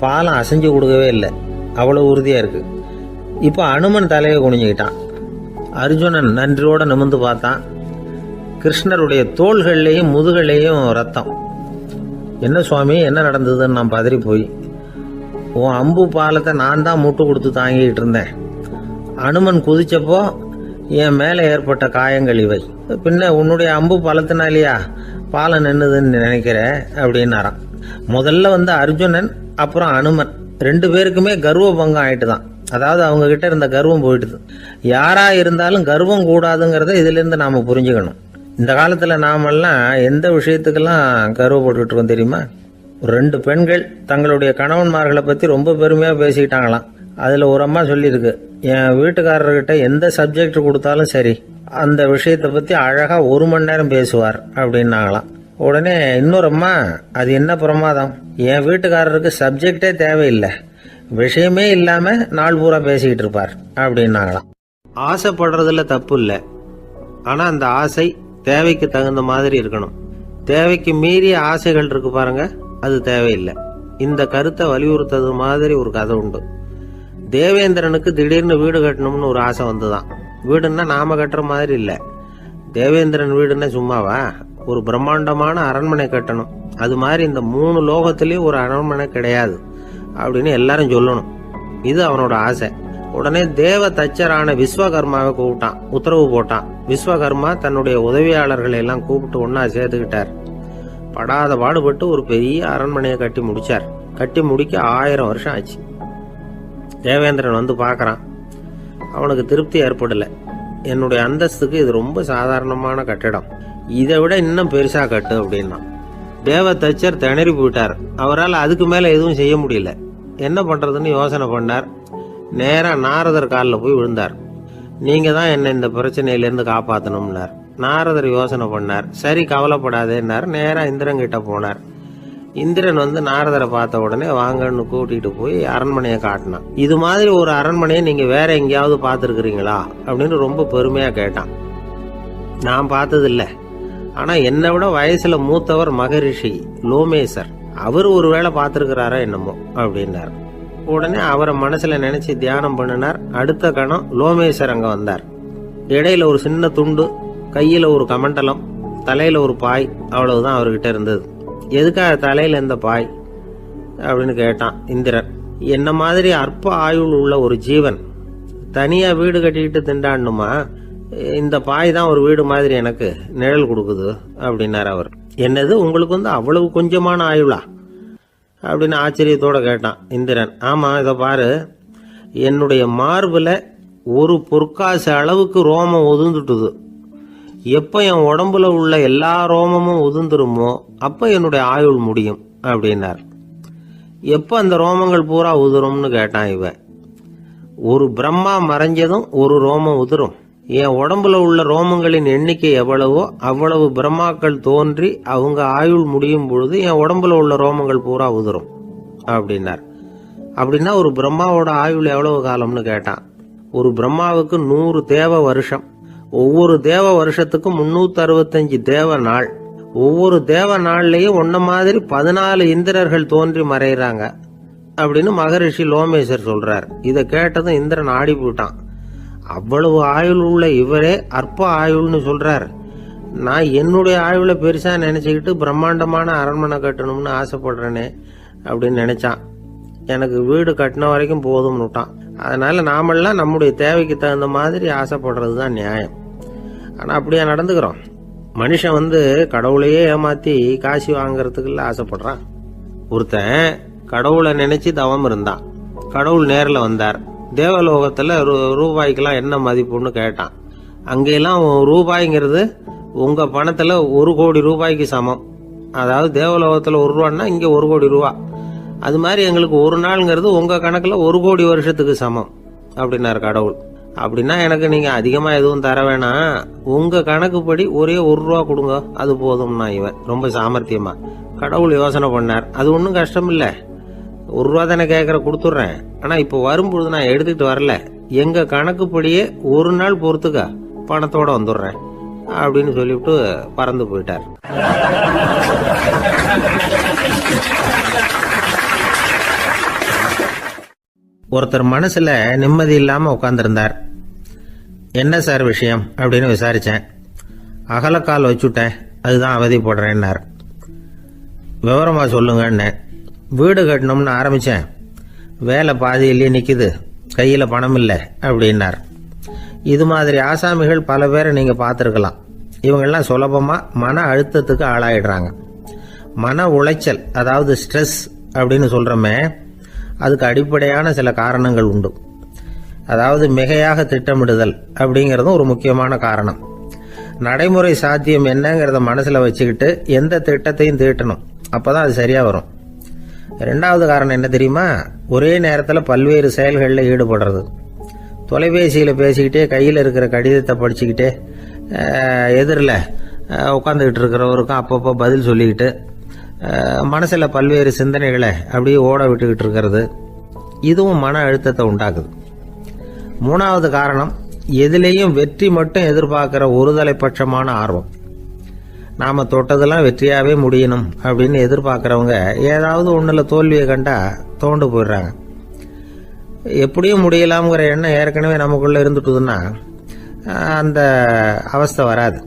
பாலம் அசைஞ்சு கொடுக்கவே இல்லை, அவ்வளோ உறுதியாக இருக்கு. இப்போ அனுமன் தலையை குனிஞ்சுக்கிட்டான். அர்ஜுனன் நன்றியோட நிமிர்ந்து பார்த்தான். கிருஷ்ணருடைய தோள்கள்லேயும் முதுகள்லேயும் ரத்தம். என்ன சுவாமி, என்ன நடந்ததுன்னு நான் பதறி போய், உன் அம்பு பாலத்தை நான் தான் முட்டு கொடுத்து தாங்கிட்டு இருந்தேன். அனுமன் குதிச்சப்போ என் மேலே ஏற்பட்ட காயங்கள் இவை. பின்ன உன்னுடைய அம்பு பாலத்தினாலேயா பாலம் நின்னுதுன்னு நினைக்கிற அப்படின்னாராம். முதல்ல அர்ஜுனன், அப்புறம் அனுமன் 2 பேருக்குமே கர்வ பங்கம் ஆயிட்டு தான். அதாவது அவங்க கிட்ட இருந்த கர்வம் போயிட்டுது. யாரா இருந்தாலும் கர்வம் கூடாதுங்கிறத இதுல இருந்து நாம புரிஞ்சுக்கணும். இந்த காலத்துல நாமெல்லாம் எந்த விஷயத்துக்கெல்லாம் கர்வப்பட்டு இருக்கோம் தெரியுமா? 2 பெண்கள் தங்களுடைய கணவன்மார்களை பத்தி ரொம்ப பெருமையா பேசிக்கிட்டாங்களாம். அதுல ஒரு அம்மா சொல்லியிருக்கு, என் வீட்டுக்காரர்கிட்ட எந்த சப்ஜெக்ட் கொடுத்தாலும் சரி அந்த விஷயத்தை பத்தி அழகா 1 மணி நேரம் பேசுவார் அப்படின்னாங்களாம். உடனே இன்னொரு அம்மா, அது என்ன பிரமாதம், என் வீட்டுக்காரருக்கு சப்ஜெக்டே தேவையில்லை, விஷயமே இல்லாம நாள் பூரா பேசிக்கிட்டு இருப்பார் அப்படின்னாங்களாம். ஆசைப்படுறதுல தப்பு இல்லை, ஆனா அந்த ஆசை தேவைக்கு தகுந்த மாதிரி இருக்கணும். தேவைக்கு மீறிய ஆசைகள் இருக்கு பாருங்க, அது தேவையில்லை. இந்த கருத்தை வலியுறுத்தது மாதிரி ஒரு கதை உண்டு. தேவேந்திரனுக்கு திடீர்னு வீடு கட்டணும்னு ஒரு ஆசை வந்துதான். வீடுன்னா நாம கட்டுற மாதிரி இல்லை. தேவேந்திரன் வீடுன்னா சும்மாவா, ஒரு பிரம்மாண்டமான அரண்மனை கட்டணும். அது மாதிரி இந்த 3 லோகத்திலயும் ஒரு அரண்மனை கிடையாது அப்படின்னு எல்லாரும் சொல்லணும். இது அவனோட ஆசை. உடனே தேவ தச்சரான விஸ்வகர்மாவை கூப்பிட்டான், உத்தரவு போட்டான். விஸ்வகர்மா தன்னுடைய உதவியாளர்களை எல்லாம் கூப்பிட்டு ஒன்னா சேர்த்துக்கிட்டார். படாத பாடுபட்டு ஒரு பெரிய அரண்மனையை கட்டி முடிச்சார். கட்டி முடிக்க 1000 வருஷம் ஆச்சு. தேவேந்திரன் பார்க்கறான். அவனுக்கு திருப்தி ஏற்படல. என்னுடைய அந்தஸ்துக்கு இது ரொம்ப சாதாரணமான கட்டிடம், இதை விட இன்னும் பெருசா கட்டு அப்படின்னா. தேவ தச்சர் திணறி போயிட்டார். அவரால் அதுக்கு மேல எதுவும் செய்ய முடியல. என்ன பண்றதுன்னு யோசனை பண்ணார். நேரா நாரதர் காலில் போய் விழுந்தார். நீங்க தான் என்ன இந்த பிரச்சனையிலேருந்து காப்பாற்றணும்னார். நாரதர் யோசனை பண்ணார். சரி, கவலைப்படாதேன்னார். நேரா இந்திரன் கிட்ட போனார். இந்திரன் நாரதரை பார்த்த உடனே வாங்கன்னு கூட்டிட்டு போய் அரண்மனையை காட்டினான். இது மாதிரி ஒரு அரண்மனையை நீங்க வேற எங்கேயாவது பார்த்துருக்கிறீங்களா அப்படின்னு ரொம்ப பெருமையா கேட்டான். நான் பார்த்ததில்ல, ஆனா என்னை விட வயசுல மூத்தவர் மகரிஷி லோமேசர், அவர் ஒருவேளை பார்த்திருக்கிறாரா என்னமோ அப்படின்னார். உடனே அவரை மனசுல நினைச்சு தியானம் பண்ணினார். அடுத்த கணம் லோமேசர் அங்க வந்தார். இடையில ஒரு சின்ன துண்டு, கையில ஒரு கமண்டலம், தலையில ஒரு பாய், அவ்வளவுதான் அவர்கிட்ட இருந்தது. எதுக்காக தலையில இந்த பாய் அப்படின்னு கேட்டான் இந்திரன். என்ன மாதிரி அற்ப ஆயுள் உள்ள ஒரு ஜீவன் தனியா வீடு கட்டிக்கிட்டு திண்டாடணுமா? இந்த பாய் தான் ஒரு வீடு மாதிரி எனக்கு நிழல் கொடுக்குது அப்படின்னார் அவர். என்னது, உங்களுக்கு அவ்வளவு கொஞ்சமான ஆயுளா அப்படின்னு ஆச்சரியத்தோட கேட்டான் இந்திரன். ஆமா, இதை பாரு, என்னுடைய மார்புல ஒரு பொற்காசு அளவுக்கு ரோமம் உதிர்ந்துட்டுது. எப்ப என் உடம்புல உள்ள எல்லா ரோமமும் உதிர்ந்துருமோ அப்ப என்னுடைய ஆயுள் முடியும் அப்படின்னார். எப்ப அந்த ரோமங்கள் பூரா உதிரும்னு கேட்டான் இவன். ஒரு பிரம்மா மறைஞ்சதும் ஒரு ரோமம் உதிரும். என் உடம்புல உள்ள ரோமங்களின் எண்ணிக்கை எவ்வளவோ அவ்வளவு பிரம்மாக்கள் தோன்றி அவங்க ஆயுள் முடியும் பொழுது என் உடம்புல உள்ள ரோமங்கள் பூரா உதிரும் அப்படின்னார். அப்படின்னா ஒரு பிரம்மாவோட ஆயுள் எவ்வளவு காலம்னு கேட்டான். ஒரு பிரம்மாவுக்கு 100 தேவ வருஷம். ஒவ்வொரு தேவ வருஷத்துக்கும் 365 தேவ நாள். ஒவ்வொரு தேவ நாள்லயும் உன்ன மாதிரி 14 இந்திரர்கள் தோன்றி மறைகிறாங்க அப்படின்னு மகரிஷி லோமேசர் சொல்றார். இதை கேட்டதும் இந்திரன் ஆடி போட்டான். அவ்வளவு ஆயுள் உள்ள இவரே அற்ப ஆயுள்னு சொல்றார். நான் என்னுடைய ஆயுளை பெருசா நினைச்சுக்கிட்டு பிரம்மாண்டமான அரண்மனை கட்டணும்னு ஆசைப்படுறேனே அப்படின்னு நினைச்சான். எனக்கு வீடு கட்டின வரைக்கும் போதும்னு விட்டான். அதனால நாமெல்லாம் நம்முடைய தேவைக்கு தகுந்த மாதிரி ஆசைப்படுறது தான் நியாயம். ஆனா அப்படியே நடந்துக்கிறோம். மனுஷன் கடவுளையே ஏமாத்தி காசி வாங்கறதுக்குள்ள ஆசைப்படுறான். ஒருத்தன் கடவுளை நினைச்சு தவம் இருந்தான். கடவுள் நேரில் வந்தார். தேவலோகத்துல ரூபாய்க்கெல்லாம் என்ன மதிப்புன்னு கேட்டான். அங்கெல்லாம் ரூபாய்ங்கிறது உங்க பணத்துல 1 கோடி ரூபாய்க்கு சமம். அதாவது தேவலோகத்துல 1 ரூபான்னா இங்க 1 கோடி ரூபா. அது மாதிரி எங்களுக்கு ஒரு நாள்ங்கிறது உங்க கணக்குல 1 கோடி வருஷத்துக்கு சமம் அப்படின்னாரு கடவுள். அப்படின்னா எனக்கு நீங்க அதிகமா எதுவும் தர வேணாம், உங்க கணக்குப்படி ஒரே 1 ரூபா கொடுங்க, அது போதும்னா இவன் ரொம்ப சாமர்த்தியமா. கடவுள் யோசனை பண்ணார். அது ஒன்றும் கஷ்டம் இல்லை, 1 ரூபா தானே கேட்கற கொடுத்துட்றேன். ஆனா இப்போ வரும்பொழுது நான் எடுத்துக்கிட்டு வரல, எங்க கணக்குப்படியே 1 நாள் பொறுத்துக்க பணத்தோட வந்துடுறேன் அப்படின்னு சொல்லிவிட்டு பறந்து போயிட்டார். ஒருத்தர் மனசுல நிம்மதி இல்லாம உட்கார்ந்திருந்தார். என்ன சார் விஷயம் அப்படின்னு விசாரிச்சேன். அகலக்கால் வச்சுட்டேன், அதுதான் அவதிப்படுறேன்னார். விவரமா சொல்லுங்கன்னு. வீடு கட்டணும்னு ஆரம்பிச்சேன், வேலை பாதியிலேயே நிக்குது, கையில பணம் இல்லை அப்படின்னார். இது மாதிரி ஆசாமிகள் பல பேரை நீங்க பார்த்துருக்கலாம். இவங்கெல்லாம் சுலபமா மன அழுத்தத்துக்கு ஆளாயிடுறாங்க. மன உளைச்சல், அதாவது ஸ்ட்ரெஸ் அப்படின்னு சொல்றோமே, அதுக்கு அடிப்படையான சில காரணங்கள் உண்டு. அதாவது மிகையாக திட்டமிடுதல் அப்படிங்கறதும் ஒரு முக்கியமான காரணம். நடைமுறை சாத்தியம் என்னங்கிறத மனசுல வச்சுக்கிட்டு எந்த திட்டத்தையும் தீட்டணும், அப்பதான் அது சரியா வரும். 2வது காரணம் என்ன தெரியுமா? ஒரே நேரத்தில் பல்வேறு செயல்களில் ஈடுபடுறது. தொலைபேசியில் பேசிக்கிட்டே கையில் இருக்கிற கடிதத்தை படிச்சுக்கிட்டே எதிரில் உட்காந்துக்கிட்டு இருக்கிறவருக்கும் அப்பப்போ பதில் சொல்லிக்கிட்டு மனசில் பல்வேறு சிந்தனைகளை அப்படியே ஓட விட்டுக்கிட்டு இருக்கிறது, இதுவும் மன அழுத்தத்தை உண்டாக்குது. 3வது காரணம், எதிலேயும் வெற்றி மட்டும் எதிர்பார்க்கிற ஒருதலைப்பட்சமான ஆர்வம். நாம தொட்டதெல்லாம் வெற்றியாவே முடியணும் அப்படின்னு எதிர்பார்க்கறவங்க ஏதாவது ஒண்ணுல தோல்வியை கண்டா தோண்டு போயிடுறாங்க. எப்படியும் முடியலாம்ங்கிற எண்ணம் ஏற்கனவே நமக்குள்ள இருந்துட்டுதுன்னா அந்த அவஸ்தை வராது.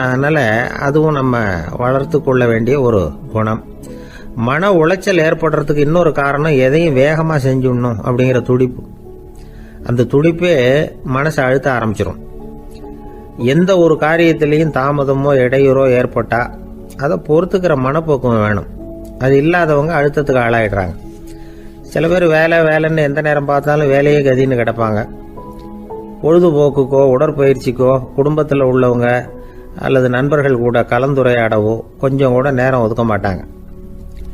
அதனால அதுவும் நம்ம வளர்த்து கொள்ள வேண்டிய ஒரு குணம். மன உளைச்சல் ஏற்படுறதுக்கு இன்னொரு காரணம், எதையும் வேகமா செஞ்சுடணும் அப்படிங்கிற துடிப்பு. அந்த துடிப்பே மனசை அழுத்த ஆரம்பிச்சிடும். எந்த ஒரு காரியத்திலையும் தாமதமோ இடையூறோ ஏற்பட்டா அதை பொறுத்துக்கிற மனப்போக்கம் வேணும். அது இல்லாதவங்க அழுத்தத்துக்கு ஆளாயிடுறாங்க. சில பேர் வேலைன்னு எந்த நேரம் பார்த்தாலும் வேலையே கதின்னு கிடப்பாங்க. பொழுதுபோக்குக்கோ உடற்பயிற்சிக்கோ குடும்பத்தில் உள்ளவங்க அல்லது நண்பர்கள் கூட கலந்துரையாடவோ கொஞ்சம் கூட நேரம் ஒதுக்க மாட்டாங்க.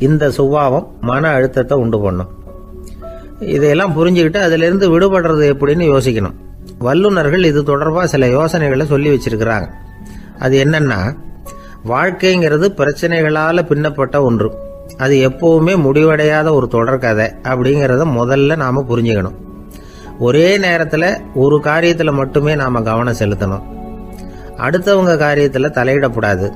இந்த சுபாவம் மன அழுத்தத்தை உண்டு பண்ணும். இதையெல்லாம் புரிஞ்சுக்கிட்டு அதிலிருந்து விடுபடுறது எப்படின்னு யோசிக்கணும். வல்லுநர்கள் இது தொடர்பாக சில யோசனைகளை சொல்லி வச்சிருக்கிறாங்க. அது என்னன்னா, வாழ்க்கைங்கிறது பிரச்சனைகளால பின்னப்பட்ட ஒன்று. அது எப்பவுமே முடிவடையாத ஒரு தொடர்கதை அப்படிங்கிறத முதல்ல நாம புரிஞ்சுக்கணும். ஒரே நேரத்தில் ஒரு காரியத்தில் மட்டுமே நாம கவனம் செலுத்தணும். அடுத்தவங்க காரியத்தில் தலையிடக்கூடாது.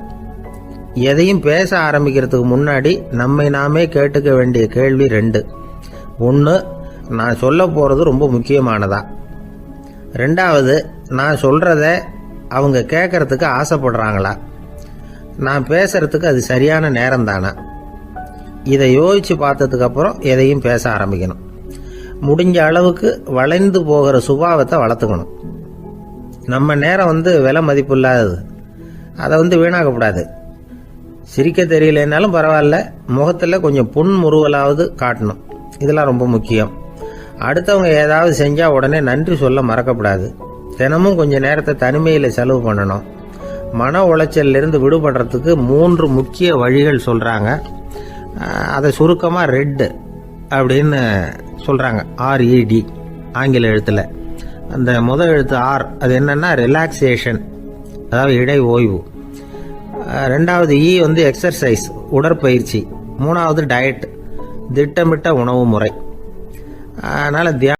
எதையும் பேச ஆரம்பிக்கிறதுக்கு முன்னாடி நம்மை நாமே கேட்டுக்க வேண்டிய கேள்வி 2. 1, நான் சொல்ல போறது ரொம்ப முக்கியமானதா? 2வது, நான் சொல்றத அவங்க கேட்கறதுக்கு ஆசைப்படுறாங்களா? நான் பேசுறதுக்கு அது சரியான நேரம் தானா? இதை யோசிச்சு பார்த்ததுக்கு அப்புறம் எதையும் பேச ஆரம்பிக்கணும். முடிஞ்ச அளவுக்கு வளைந்து போகிற சுபாவத்தை வளர்த்துக்கணும். நம்ம நேரம் விலை மதிப்பு இல்லாதது, அதை வீணாக்கக்கூடாது. சிரிக்க தெரியலனாலும் பரவாயில்ல, முகத்தில் கொஞ்சம் புன்முறுவலாவது காட்டணும். இதெல்லாம் ரொம்ப முக்கியம். அடுத்தவங்க ஏதாவது செஞ்சா உடனே நன்றி சொல்ல மறக்கப்படாது. தினமும் கொஞ்சம் நேரத்தை தனிமையில் செலவு பண்ணணும். மன உளைச்சல்ல இருந்து விடுபடுறதுக்கு 3 முக்கிய வழிகள் சொல்றாங்க. அதை சுருக்கமாக ரெட் அப்படின்னு சொல்றாங்க. RED ஆங்கில எழுத்துல. அந்த முதல் எழுத்து R, அது என்னன்னா ரிலாக்ஸேஷன், அதாவது இடை ஓய்வு. 2வது E எக்ஸர்சைஸ், உடற்பயிற்சி. 3வது டயட், திட்டமிட்ட உணவு முறை. அதனால